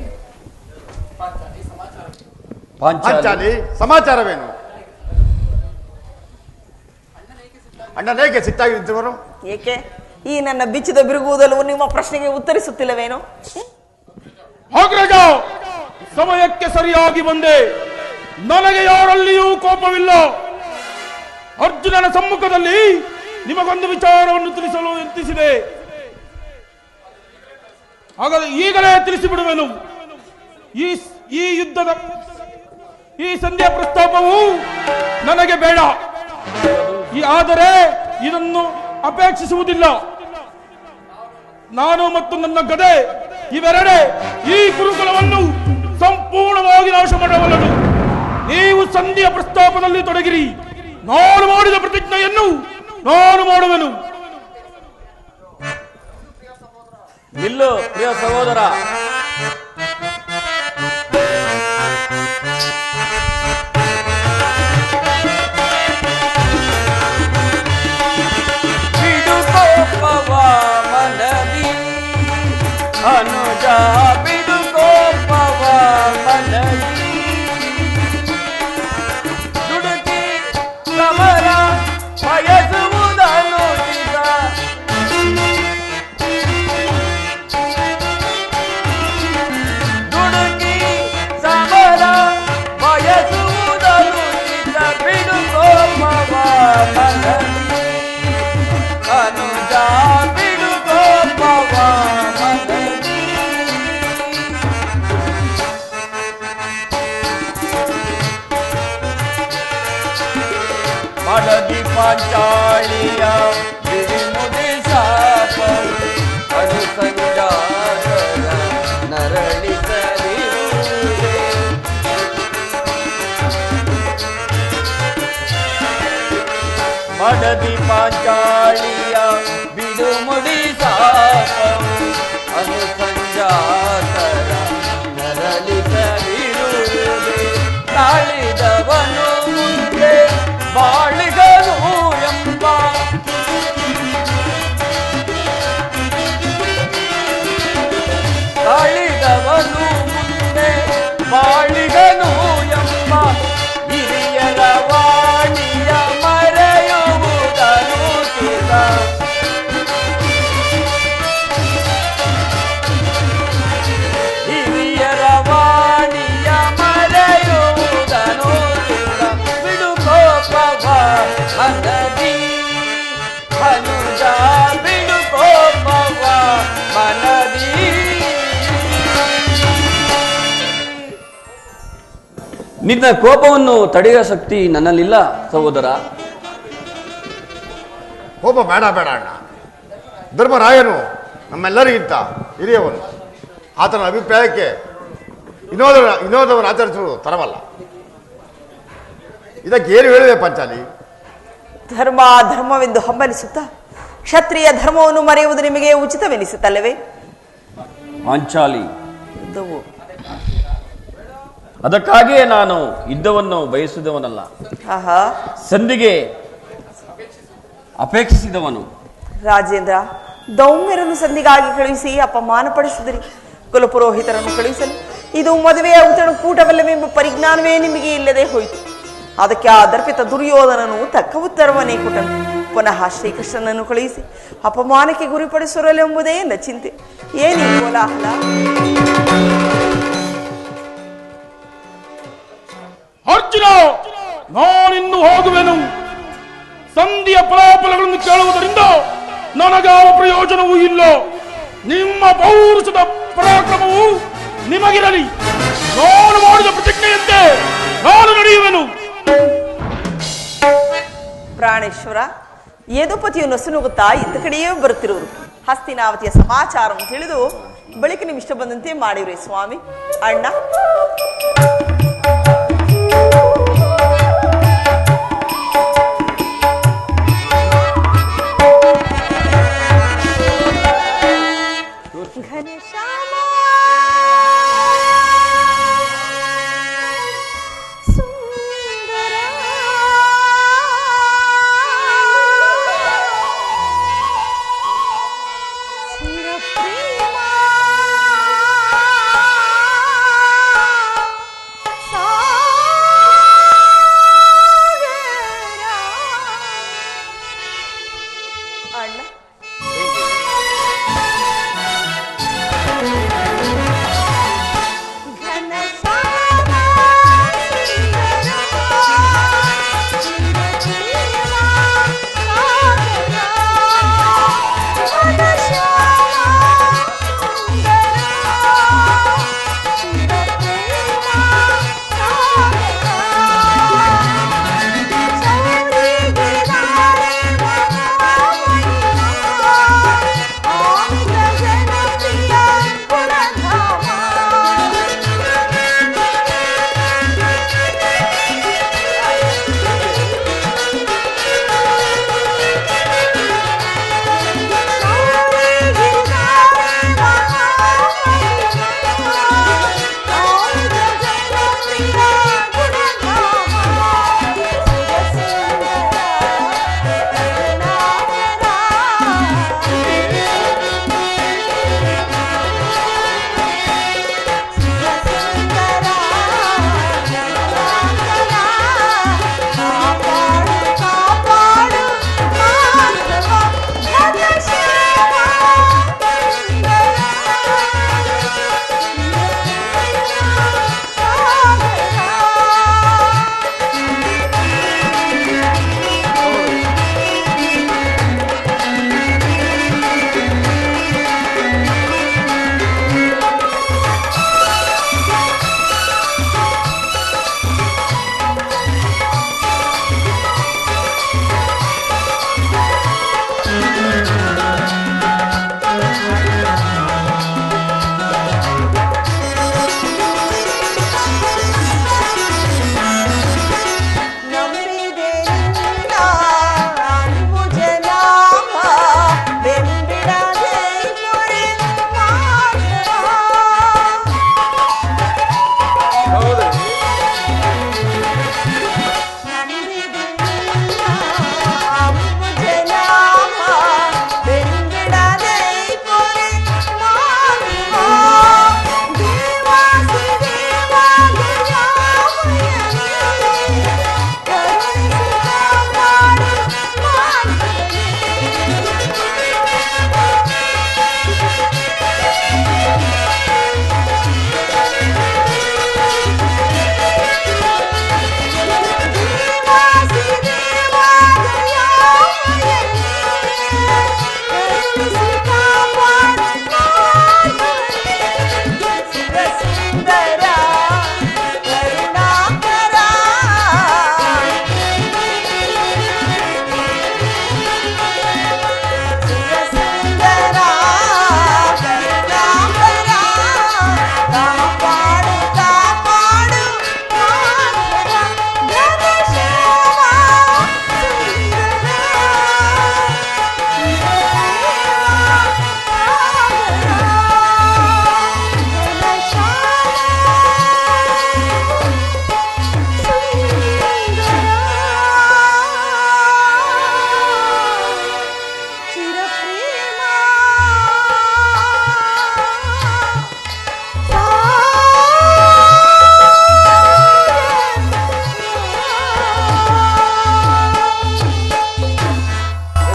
ಪಾಂಚಾಲಿ, ಸಮಾಚಾರವೇನು? ಅಣ್ಣನೇಕೆ ಸಿಟ್ಟಾಗಿ ನಿಂತಿರುವನು? ಏಕೆ ಈ ನನ್ನ ಬಿಚ್ಚಿದ ಬಿರುಗುವುದಲ್ಲೂ ನಿಮ್ಮ ಪ್ರಶ್ನೆಗೆ ಉತ್ತರಿಸುತ್ತಿಲ್ಲವೇನು? ಅಗ್ರಜ, ಸಮಯಕ್ಕೆ ಸರಿಯಾಗಿ ಬಂದೆ. ನನಗೆ ಯಾರಲ್ಲಿಯೂ ಕೋಪವಿಲ್ಲ. ಅರ್ಜುನನ ಸಮ್ಮುಖದಲ್ಲಿ ನಿಮಗೊಂದು ವಿಚಾರವನ್ನು ತಿಳಿಸಲು ಯತ್ನಿಸಿದೆ. ಹಾಗಾದರೆ ಈಗಲೇ ತಿಳಿಸಿಬಿಡುವೆನು. ಈ ಯುದ್ಧದ ಈ ಸಂಧಿಯ ಪ್ರಸ್ತಾಪವು ನನಗೆ ಬೇಡ. ಆದರೆ ಇದನ್ನು ಅಪೇಕ್ಷಿಸುವುದಿಲ್ಲ. ನಾನು ಮತ್ತು ನನ್ನ ಗದೆ ಇವೆರಡೇ ಈ ಗುರುಕುಲವನ್ನು ಸಂಪೂರ್ಣವಾಗಿ ನಾಶ ಮಾಡಬಲ್ಲದು. ನೀವು ಸಂಧಿಯ ಪ್ರಸ್ತಾಪದಲ್ಲಿ ತೊಡಗಿರಿ. ನಾನು ಮಾಡಿದ ಪ್ರತಿಜ್ಞೆಯನ್ನು ನಾನು ಮಾಡುವೆನು. ನಿಲ್ಲು ಪ್ರಿಯ ಸಹೋದರ. ಅನುಜ ಬಿಡುಕೋಪವ ಮನದಿ ದುಡುಕಿ ಸಮರ ಬಯಸುವುದನು ದುಡುಕಿ ಸಮರ ಬಯಸುವುದನು ಬಿಡುಕೋಪವ ಮನದಿ ಅನುಜ ಬಿಡುಕೋಪವ ಮನದಿ ಪಾಂಚಾಳಿಯ ಬಿಡಿಮುಡಿ ಶಾಪವು ಅನುಸಂಜಾತರ ನರಳಿಸಲಿರುವುದೇ. ಮಡದಿ ಪಾಂಚಾಳಿಯ ಬಿಡುಮುಡಿ ಶಾಪವು ಅನುಸಂಜಾತರ ನರಳಿಸಲಿರುವುದೇ. ತಾಳಿದವನು ಮುಂದೆ ಬಾಳಿಗನು ಎಂಬ ತಾಳಿದವನು ಮುಂದೆ ಬಾಳಿಗನು ಎಂಬ ಹಿರಿಯರ ವಾಣಿಯ ಮರೆಯುವುದನು ತಿಳ. ಹಿರಿಯರ ವಾಣಿಯ ಮರೆಯುವುದನು ತಿಳ. ಬಿಡುಕೋಪವ ಮನದಿ ಹನುಜ ಬಿಡುಕೋಪವ ಮನದಿ. ನಿನ್ನ ಕೋಪವನ್ನು ತಡೆಯುವ ಶಕ್ತಿ ನನ್ನಲ್ಲಿಲ್ಲ ಸಹೋದರ. ಕೋಪ ಬೇಡ ಬೇಡ ಅಣ್ಣ. ಧರ್ಮರಾಯನು ನಮ್ಮೆಲ್ಲರಿಗಿಂತ ಹಿರಿಯವನು. ಆತನ ಅಭಿಪ್ರಾಯಕ್ಕೆ ವಿನೋದವನ್ನು ಆಚರಿಸುವುದು ತರವಲ್ಲ. ಇದಕ್ಕೆ ಏನು ಹೇಳುವೆ ಪಾಂಚಾಲಿ? ಧರ್ಮ ಧರ್ಮವೆಂದು ಹಂಬಲಿಸುತ್ತಾ ಕ್ಷತ್ರಿಯ ಧರ್ಮವನ್ನು ಮರೆಯುವುದು ನಿಮಗೆ ಉಚಿತವೆನಿಸುತ್ತಲ್ಲವೇ? ಪಾಂಚಾಲಿ, ಯುದ್ಧವು ಅದಕ್ಕಾಗಿಯೇ ನಾನು ಯುದ್ಧವನ್ನು ಬಯಸಿದವನಲ್ಲ, ಆಹಾ ಸಂಧಿಗೆ ಅಪೇಕ್ಷಿಸಿದವನು. ರಾಜೇಂದ್ರ, ದೌಮ್ಯರನ್ನು ಸಂಧಿಗಾಗಿ ಕಳುಹಿಸಿ ಅಪಮಾನ ಪಡಿಸಿದಿರಿ. ಕುಲಪುರೋಹಿತರನ್ನು ಕಳುಹಿಸಲು ಇದು ಮದುವೆಯ ಕೂಟವಲ್ಲವೆಂಬ ಪರಿಜ್ಞಾನವೇ ನಿಮಗೆ ಇಲ್ಲದೆ ಹೋಯಿತು. ಅದಕ್ಕೆ ಆ ದರ್ಪಿತ ದುರ್ಯೋಧನನು ತಕ್ಕ ಉತ್ತರವನ್ನೇ ಕೊಟ್ಟನು. ಪುನಃ ಶ್ರೀಕೃಷ್ಣನನ್ನು ಕಳುಹಿಸಿ ಅಪಮಾನಕ್ಕೆ ಗುರಿಪಡಿಸಿರಲೆಂಬುದೇ ನನ್ನ ಚಿಂತೆ. ಏನಿ ಕೋಲಾಹಲ? ಅರ್ಜುನ, ನಾನಿನ್ನು ಹೋಗುವೆನು. ಸಂಧಿಯ ಫಲಾಫಲಗಳನ್ನು ಕೇಳುವುದರಿಂದ ನನಗಾವ ಪ್ರಯೋಜನವೂ ಇಲ್ಲ. ನಿಮ್ಮ ಪೌರುಷದ ಪರಾಕ್ರಮವು ನಿಮಗಿರಲಿ. ನಾನು ಮಾಡಿದ ಪ್ರತಿಜ್ಞೆಯಂತೆ ನಾನು ನಡೆಯುವೆನು. ಪ್ರಾಣೇಶ್ವರ, ಯದುಪತಿಯು ನಸುನುಗುತ್ತಾ ಇದ್ದ ಕಡೆಯೇ ಬರುತ್ತಿರುವುದು. ಹಸ್ತಿನಾವತಿಯ ಸಮಾಚಾರವನ್ನು ತಿಳಿದು ಬಳಿಕ ನೀವು ಇಷ್ಟ ಬಂದಂತೆ ಮಾಡಿವ್ರಿ ಸ್ವಾಮಿ. ಅಣ್ಣ, ಘನಶ್ಯಾಮ ಸುಂದರ ಚಿರಪ್ರೇಮ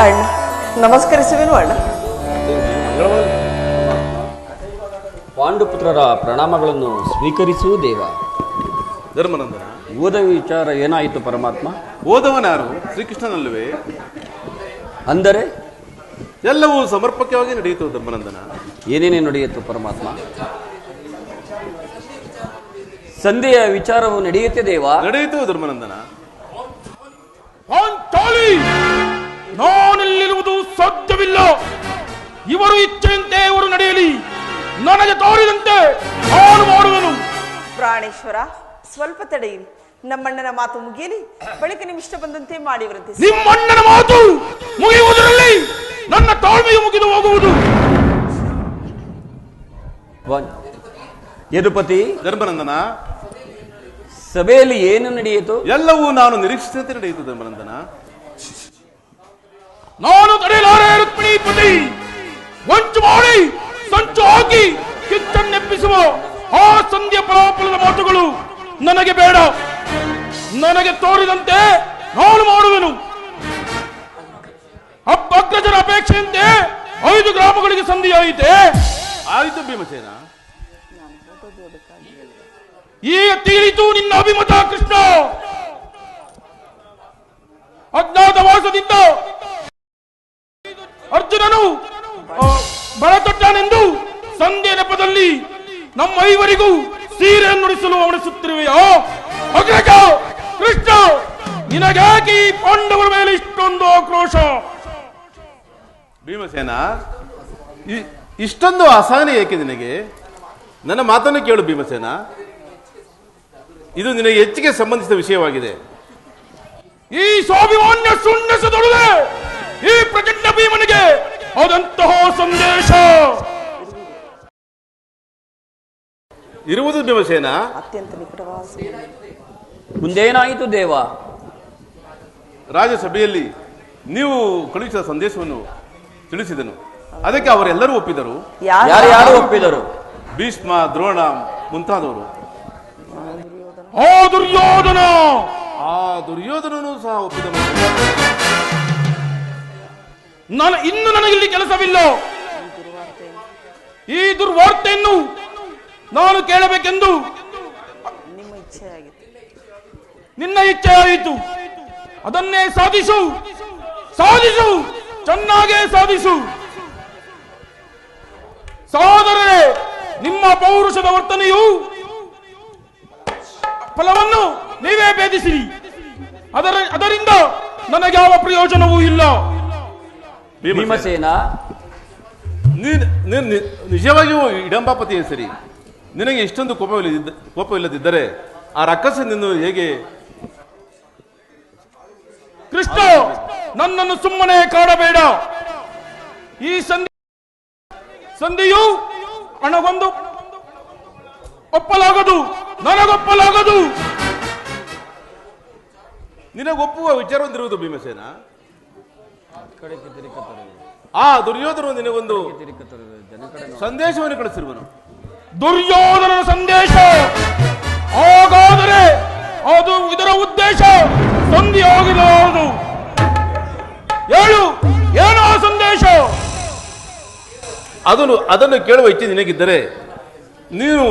ಅಣ್ಣ ನಮಸ್ಕರಿಸುವೆನು ಅಣ್ಣ. ಪಾಂಡುಪುತ್ರರ ಪ್ರಣಾಮಗಳನ್ನು ಸ್ವೀಕರಿಸು ದೇವ. ಧರ್ಮನಂದನ, ಓದ ವಿಚಾರ ಏನಾಯಿತು ಪರಮಾತ್ಮ? ಓದವನಾರು ಶ್ರೀಕೃಷ್ಣನಲ್ಲವೇ? ಅಂದರೆ ಎಲ್ಲವೂ ಸಮರ್ಪಕವಾಗಿ ನಡೆಯಿತು ಧರ್ಮನಂದನ. ಏನೇನೇ ನಡೆಯಿತು ಪರಮಾತ್ಮ? ಸಂಧಿಯ ವಿಚಾರವು ನಡೆಯುತ್ತೆ ದೇವ. ನಡೆಯಿತು ಧರ್ಮನಂದನ. ಪಾಂಚಾಲಿ, ನಾನೆಲ್ಲಿರುವುದು ಸಾಧ್ಯವಿಲ್ಲ. ಇವರು ಇಚ್ಛೆಯಂತೆ ಇವರು ನಡೆಯಲಿ, ನನಗೆ ತೋರಿದಂತೆ ನಾನು ಮಾಡುವೆನು. ಪ್ರಾಣೇಶ್ವರ, ಸ್ವಲ್ಪ ತಡೆಯಿರಿ. ನಮ್ಮಣ್ಣನ ಮಾತು ಮುಗಿಯಲಿ, ಬಳಿಕ ನಿಮ್ಮಿಷ್ಟ ಬಂದಂತೆ ಮಾಡಿವರಂತೆ. ನಿಮ್ಮಣ್ಣನ ಮಾತು ಮುಗಿಯುವುದರಲ್ಲಿ ನನ್ನ ತಾಳ್ಮೆಯು ಮುಗಿದು ಹೋಗುವುದು. ಯದುಪತಿ ಧರ್ಮನಂದನ, ಸಭೆಯಲ್ಲಿ ಏನು ನಡೆಯಿತು? ಎಲ್ಲವೂ ನಾನು ನಿರೀಕ್ಷಿಸಿದಂತೆ ನಡೆಯಿತು ಧರ್ಮನಂದನ. ನಾನು ತಡೆಯಲಾರೆ ರುಕ್ಮಿಣೀಪತಿ. ವಂಚು ಮಾಡಿ ಸಂಚು ಹಾಕಿ ಕಿಚ್ಚನ್ನೆಪ್ಪಿಸುವ ಆ ಸಂಧ್ಯಾ ಫಲಾಫಲದ ಮಾತುಗಳು ನನಗೆ ಬೇಡ. ನನಗೆ ತೋರಿದಂತೆ ನಾನು ಮಾಡುವೆನು. ಅಗ್ರಜರ ಅಪೇಕ್ಷೆಯಂತೆ 5 ಗ್ರಾಮಗಳಿಗೆ ಸಂಧಿಯಾಯಿತೆ. ಆಯಿತು ಭೀಮಸೇನ. ಈಗ ತೀರಿತು ನಿನ್ನ ಅಭಿಮತ ಕೃಷ್ಣ. ಅಜ್ಞಾತವಾಸದಿಂದ ಅರ್ಜುನನು ಬರತೊಟ್ಟನೆಂದು ಸಂಧ್ಯೆ ನೆಪದಲ್ಲಿ ನಮ್ಮ 5 ಸೀರೆಯನ್ನು ನುಡಿಸಲು ಅವಣಿಸುತ್ತಿರುವೆಯೋ? ಅಗ್ರಜ ಕೃಷ್ಣ, ನಿನಗೇಕೆ ಈ ಪಾಂಡವರ ಮೇಲೆ ಇಷ್ಟೊಂದು ಆಕ್ರೋಶ? ಭೀಮಸೇನ, ಇಷ್ಟೊಂದು ಅಸಹನೆ ಏಕೆ ನಿನಗೆ? ನನ್ನ ಮಾತನ್ನು ಕೇಳು ಭೀಮಸೇನ. ಇದು ನಿನಗೆ ಹೆಚ್ಚಿಗೆ ಸಂಬಂಧಿಸಿದ ವಿಷಯವಾಗಿದೆ. ಈ ಸ್ವಾಭಿಮಾನ್ಯ ಸುಣ್ಣಸದೊಡನೆ ಈ ಪ್ರಚಂಡ ಭೀಮನಿಗೆ ಅದಂತಹ ಸಂದೇಶ ಇರುವುದು ಭೀಮಸೇನ. ಅತ್ಯಂತ ನಿಕಟವಾದ ಮುಂದೇನಾಯಿತು ದೇವ? ರಾಜಸಭೆಯಲ್ಲಿ ನೀವು ಕಳುಹಿಸಿದ ಸಂದೇಶವನ್ನು ತಿಳಿಸಿದನು. ಅದಕ್ಕೆ ಅವರೆಲ್ಲರೂ ಒಪ್ಪಿದರು. ಯಾರ್ಯಾರು ಒಪ್ಪಿದರು? ಭೀಷ್ಮ, ದ್ರೋಣ ಮುಂತಾದವರು. ಆ ದುರ್ಯೋಧನ, ಆ ದುರ್ಯೋಧನನು ಸಹ ಒಪ್ಪಿದನು. ಇನ್ನು ನನಗಿಲ್ಲಿ ಕೆಲಸವಿಲ್ಲ. ಈ ದುರ್ವಾರ್ತೆಯನ್ನು ನಾನು ಕೇಳಬೇಕೆಂದು ನಿಮ್ಮ ಇಚ್ಛೆಯಾಗಿತ್ತು. ನಿನ್ನ ಇಚ್ಛೆ ಆಯಿತು. ಅದನ್ನೇ ಸಾಧಿಸು, ಸಾಧಿಸು, ಚೆನ್ನಾಗೇ ಸಾಧಿಸು. ಸಹೋದರರೇ, ನಿಮ್ಮ ಪೌರುಷದ ವರ್ತನೆಯು ಫಲವನ್ನು ನೀವೇ ಭೇದಿಸಿರಿ. ಅದರಿಂದ ನನಗೆ ಯಾವ ಪ್ರಯೋಜನವೂ ಇಲ್ಲ. ಭೀಮಸೇನ, ನಿಜವಾಗಿಯೂ ಇಡಂಬಾಪತಿಯೇ ಸರಿ. ನಿನಗೆ ಇಷ್ಟೊಂದು ಕೋಪವಿಲ್ಲದಿದ್ದರೆ ಆ ರಕ್ಕಸನನ್ನು ಹೇಗೆ? ಕೃಷ್ಣ, ನನ್ನನ್ನು ಸುಮ್ಮನೆ ಕಾಡಬೇಡ. ಈ ಸಂಧಿಯು ಹಣಗೊಂದು ಒಪ್ಪಲಾಗದು, ನನಗೊಪ್ಪಲಾಗದು. ನಿನಗೊಪ್ಪುವ ವಿಚಾರವೊಂದಿರುವುದು ಭೀಮಸೇನ. ಆ ದುರ್ಯೋಧನ ನಿನಗೊಂದು ಸಂದೇಶವನ್ನು ಕಳಿಸಿರುವನು. ದುರ್ಯೋಧನ ಸಂದೇಶ? ಹಾಗಾದರೆ ಅದು ಇದರ ಉದ್ದೇಶ ಸಂಧಿ ಆಗಿದೆ. ಹೇಳು, ಏನು ಆ ಸಂದೇಶ? ಅದನ್ನು ಕೇಳುವ ಇಚ್ಛೆ ನಿನಗಿದ್ದರೆ ನೀನು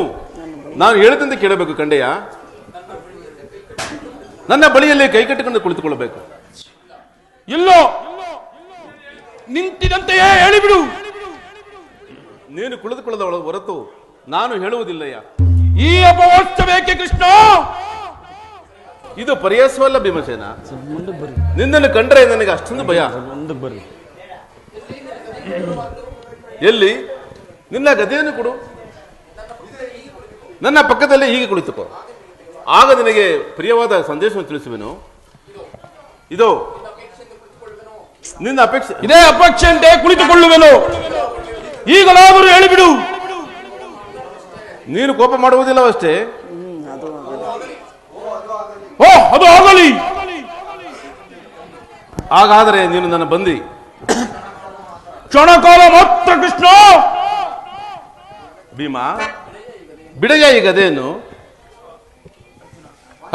ನಾನು ಹೇಳಿದಂತೆ ಕೇಳಬೇಕು ಕಂಡೆಯ. ನನ್ನ ಬಳಿಯಲ್ಲಿ ಕೈಕಟ್ಟಿಕೊಂಡು ಕುಳಿತುಕೊಳ್ಳಬೇಕು. ಇಲ್ಲ, ನಿಂತಿದಂತೆಯೇ ಹೇಳಿಬಿಡು. ನೀನು ಕುಳಿತುಕೊಳ್ಳದ ಹೊರತು ನಾನು ಹೇಳುವುದಿಲ್ಲಯ್ಯ. ಈ ಅಪವಾಸ್ಯ ಬೇಕೆ ಕೃಷ್ಣ? ಇದು ಪರ್ಯಾಸವಲ್ಲ ಭೀಮಸೇನ. ನಿನ್ನನ್ನು ಕಂಡ್ರೆ ನನಗೆ ಅಷ್ಟೊಂದು ಭಯ. ಎಲ್ಲಿ ನಿನ್ನ ಗದೆಯನ್ನು ಕೊಡು, ನನ್ನ ಪಕ್ಕದಲ್ಲಿ ಹೀಗೆ ಕುಳಿತುಕೋ. ಆಗ ನಿನಗೆ ಪ್ರಿಯವಾದ ಸಂದೇಶವನ್ನು ತಿಳಿಸುವೆನು. ಇದು ನಿನ್ನ ಅಪೇಕ್ಷೆ. ಇದೇ ಅಪೇಕ್ಷೆಯಂತೆ ಕುಳಿತುಕೊಳ್ಳುವೆನು. ಈಗಲಾದರೂ ಹೇಳಿಬಿಡು. ನೀನು ಕೋಪ ಮಾಡುವುದಿಲ್ಲವಷ್ಟೇ. ಓ, ಅದು ಆಗಲಿ. ಹಾಗಾದರೆ ನೀನು ನನ್ನ ಬಂದಿ. ಕ್ಷಣಕಾಲ ಮಾತ್ರ ಕೃಷ್ಣ. ಭೀಮ, ಬಿಡಯ್ಯ ಈ ಗದೆಯನ್ನು.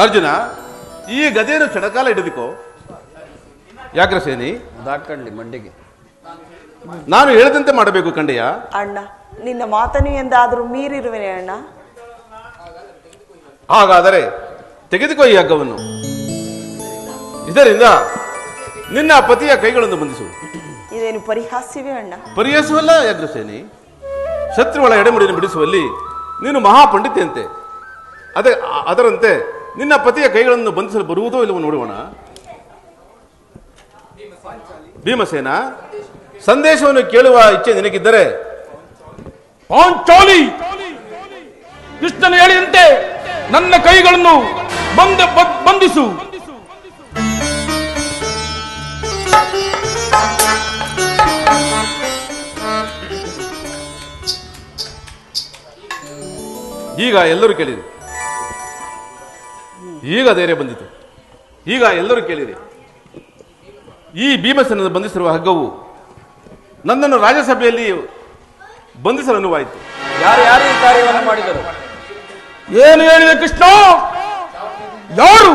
ಅರ್ಜುನ, ಈ ಗದೆಯನ್ನು ಕ್ಷಣಕಾಲ ಹಿಡಿದುಕೋ. ಯಾಗ್ರಸೇನಿ, ದಾಟ್ಕಂಡ್ಲಿ ಮಂಡಿಗೆ. ನಾನು ಹೇಳಿದಂತೆ ಮಾಡಬೇಕು ಕಂಡೆಯ. ಅಣ್ಣ, ನಿನ್ನ ಮಾತನ್ನು ಎಂದಾದರೂ ಮೀರಿರುವೆನೆ ಅಣ್ಣ. ಹಾಗಾದರೆ ತೆಗೆದುಕೋ ಈ ಹಗ್ಗವನ್ನು. ಇದರಿಂದ ನಿನ್ನ ಪತಿಯ ಕೈಗಳನ್ನು ಬಂಧಿಸು. ಇದೇನು ಪರಿಹಾಸ್ಯವೇ ಅಣ್ಣ? ಪರಿಹರಿಸುವಲ್ಲ ಯಾಗ್ರಸೇನಿ. ಶತ್ರುಗಳ ಎಡೆಮುಡಿಯನ್ನು ಬಿಡಿಸುವಲ್ಲಿ ನೀನು ಮಹಾಪಂಡಿತೆಯಂತೆ. ಅದರಂತೆ ನಿನ್ನ ಪತಿಯ ಕೈಗಳನ್ನು ಬಂಧಿಸಲು ಬರುವುದೋ ಇಲ್ಲವೋ ನೋಡೋಣ. ಭೀಮಸೇನ, ಸಂದೇಶವನ್ನು ಕೇಳುವ ಇಚ್ಛೆ ನಿನಗಿದ್ದರೆ ಪಾಂಚಾಲಿ, ಕೃಷ್ಣನು ಹೇಳಿದಂತೆ ನನ್ನ ಕೈಗಳನ್ನು ಬಂಧಿಸು. ಈಗ ಎಲ್ಲರೂ ಕೇಳಿರಿ. ಈಗ ಧೈರ್ಯ ಬಂದಿತು. ಈಗ ಎಲ್ಲರೂ ಕೇಳಿರಿ. ಈ ಭೀಮಸೇನನ್ನು ಬಂಧಿಸಿರುವ ಹಗ್ಗವು ನನ್ನನ್ನು ರಾಜ್ಯಸಭೆಯಲ್ಲಿ ಬಂಧಿಸಲು ಅನುವಾಯಿತು. ಯಾರು ಯಾರು ಈ ಕಾರ್ಯವನ್ನು ಮಾಡಿದರು? ಏನು ಹೇಳಿದೆ ಕೃಷ್ಣ? ಯಾರು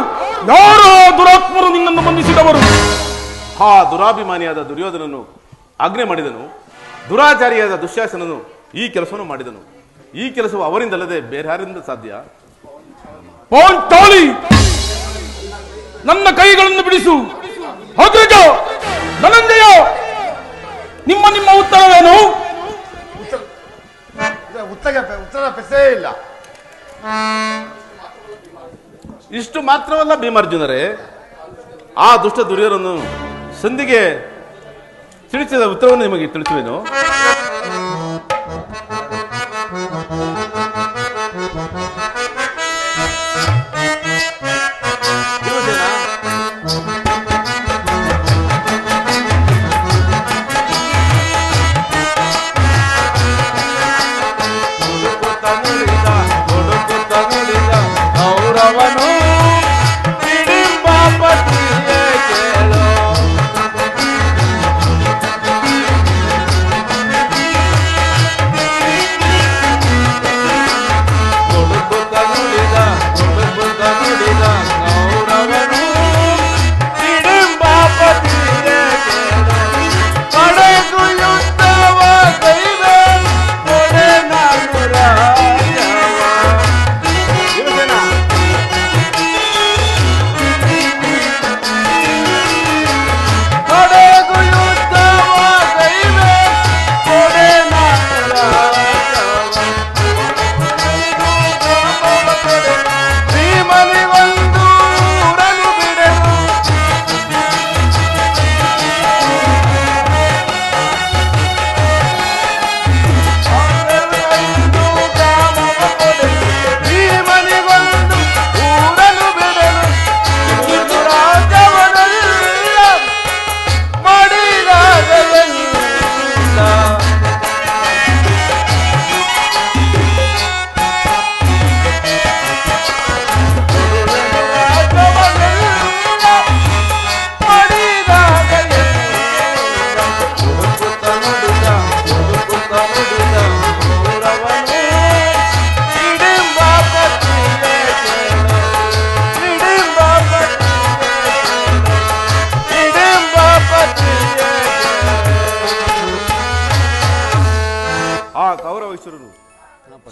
ಯಾರು ದುರಾತ್ಮರು ನಿನ್ನನ್ನು ಬಂಧಿಸಿದವರು? ಆ ದುರಾಭಿಮಾನಿಯಾದ ದುರ್ಯೋಧನನು ಆಜ್ಞೆ ಮಾಡಿದನು. ದುರಾಚಾರಿಯಾದ ದುಶ್ಯಾಸನನು ಈ ಕೆಲಸವನ್ನು ಮಾಡಿದನು. ಈ ಕೆಲಸವು ಅವರಿಂದಲ್ಲದೆ ಬೇರೆ ಯಾರಿಂದ ಸಾಧ್ಯ? ಪಾಂಚಾಲಿ, ನನ್ನ ಕೈಗಳನ್ನು ಬಿಡಿಸು. ಅಗ್ರಜ, ಧನಂಜಯ, ನಿಮ್ಮ ಉತ್ತರವೇನು? ಉತ್ತರ ಪೆಸೇ ಇಲ್ಲ. ಇಷ್ಟು ಮಾತ್ರವಲ್ಲ ಭೀಮಾರ್ಜುನರೇ, ಆ ದುಷ್ಟ ದುರ್ಯೋಧನನು ಸಂಧಿಗೆ ತಿಳಿಸಿದ ಉತ್ತರವನ್ನು ನಿಮಗೆ ತಿಳಿಸುವೇನು?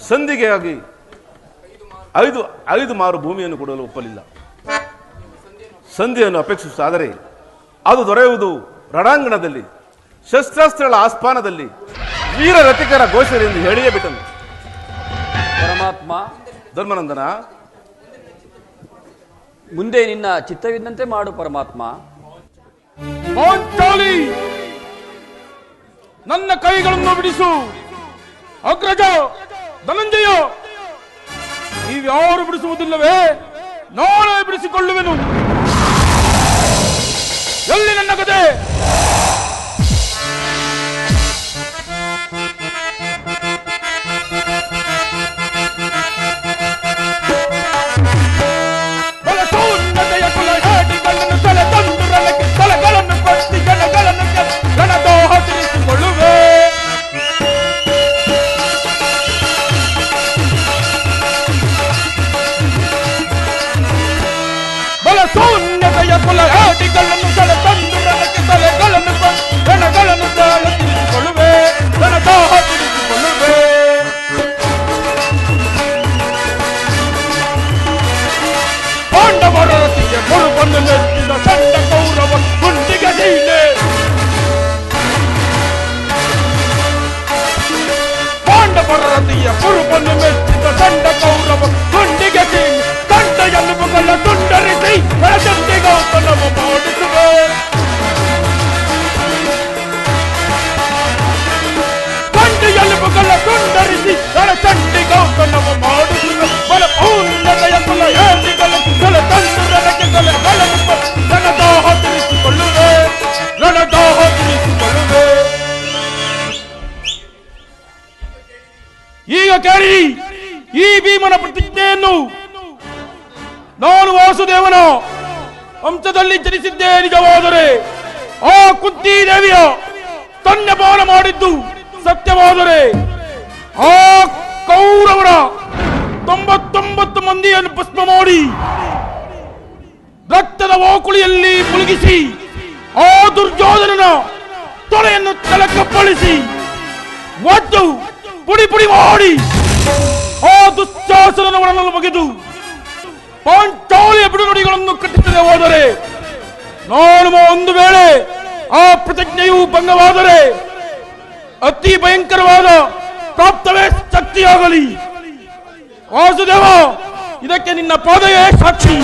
ಸಂಧಿಗೆಯಾಗಿ ಐದು ಮಾರು ಭೂಮಿಯನ್ನು ಕೊಡಲು ಒಪ್ಪಲಿಲ್ಲ. ಸಂಧಿಯನ್ನು ಅಪೇಕ್ಷಿಸಾದರೆ ಅದು ದೊರೆಯುವುದು ರಣಾಂಗಣದಲ್ಲಿ, ಶಸ್ತ್ರಾಸ್ತ್ರಗಳ ಆಸ್ಪಾನದಲ್ಲಿ, ವೀರ ರತಿಕರ ಘೋಷಣೆಯನ್ನು ಹೇಳಿಯೇ ಬಿಟ್ಟನು. ಪರಮಾತ್ಮ, ಧರ್ಮನಂದನ, ಮುಂದೆ ನಿನ್ನ ಚಿತ್ತವಿದ್ದಂತೆ ಮಾಡು ಪರಮಾತ್ಮ. ಪಾಂಚಾಲಿ, ನನ್ನ ಕೈಗಳನ್ನು ಬಿಡಿಸು. ಅಗ್ರಜ, ಧನಂಜಯ, ನೀವ್ಯಾರು ಬಿಡಿಸುವುದಿಲ್ಲವೇ? ನಾಳೆ ಬಿಡಿಸಿಕೊಳ್ಳುವೆನು. ಎಲ್ಲಿ ನನ್ನ ಕತೆ? ಬಲಸೌನ್ನತೆಯ ಕುಲಹಾಟಿಗಳನ್ನು ತಲೆ ತಂದು ರಣಕ್ಕೆ ತಲೆಗಳನ್ನು ಕೊಟ್ಟಿ ಜನಗಳನ್ನು ರಣದೋಹ ತಿಳಿಸಿಕೊಳ್ಳುವೆ. ಬಲಸೌನ್ನತೆಯ ಕುಲಹಾಟಿಗಳನ್ನು ತಲೆ ತಂದು ಈ ಭೀಮನ ಪ್ರತಿಜ್ಞೆಯನ್ನು ನಾನು ವಾಸುದೇವನ ವಂಶದಲ್ಲಿ ಜನಿಸಿದ್ದೇ ನಿಜವಾದರೆ ಆ ಕುಂತಿ ದೇವಿಯ ಸ್ತನ್ಯಪಾನ ಮಾಡಿದ್ದು ಸತ್ಯವಾದರೆ ಆ ಕೌರವರ 99 ಮಂದಿಯನ್ನು ಭಸ್ಮ ಮಾಡಿ ರಕ್ತದ ಓಕುಳಿಯಲ್ಲಿ ಮುಳುಗಿಸಿ ಆ ದುರ್ಯೋಧನನ ತೊಳೆಯನ್ನು ತಲೆಕಪ್ಪಳಿಸಿ ಒದ್ದು ಪುಡಿ ಪುಡಿ ಮಾಡಿ ಆ ದುಶ್ಯಾಸನನ ಒಡನಲು ಬಗೆದು ಪಾಂಚಾಲಿಯ ಬಿಡುಗಡೆಗಳನ್ನು ಕಟ್ಟಿಸದೆ ಹೋದರೆ ನಾನು ಒಂದು ವೇಳೆ ಆ ಪ್ರತಿಜ್ಞೆಯು ಭಂಗವಾದರೆ ಅತಿ ಭಯಂಕರವಾದ ಪ್ರಾಪ್ತವೇ ಶಕ್ತಿಯಾಗಲಿ. ವಾಸುದೇವ, ಇದಕ್ಕೆ ನಿನ್ನ ಪಾದವೇ ಸಾಕ್ಷಿ.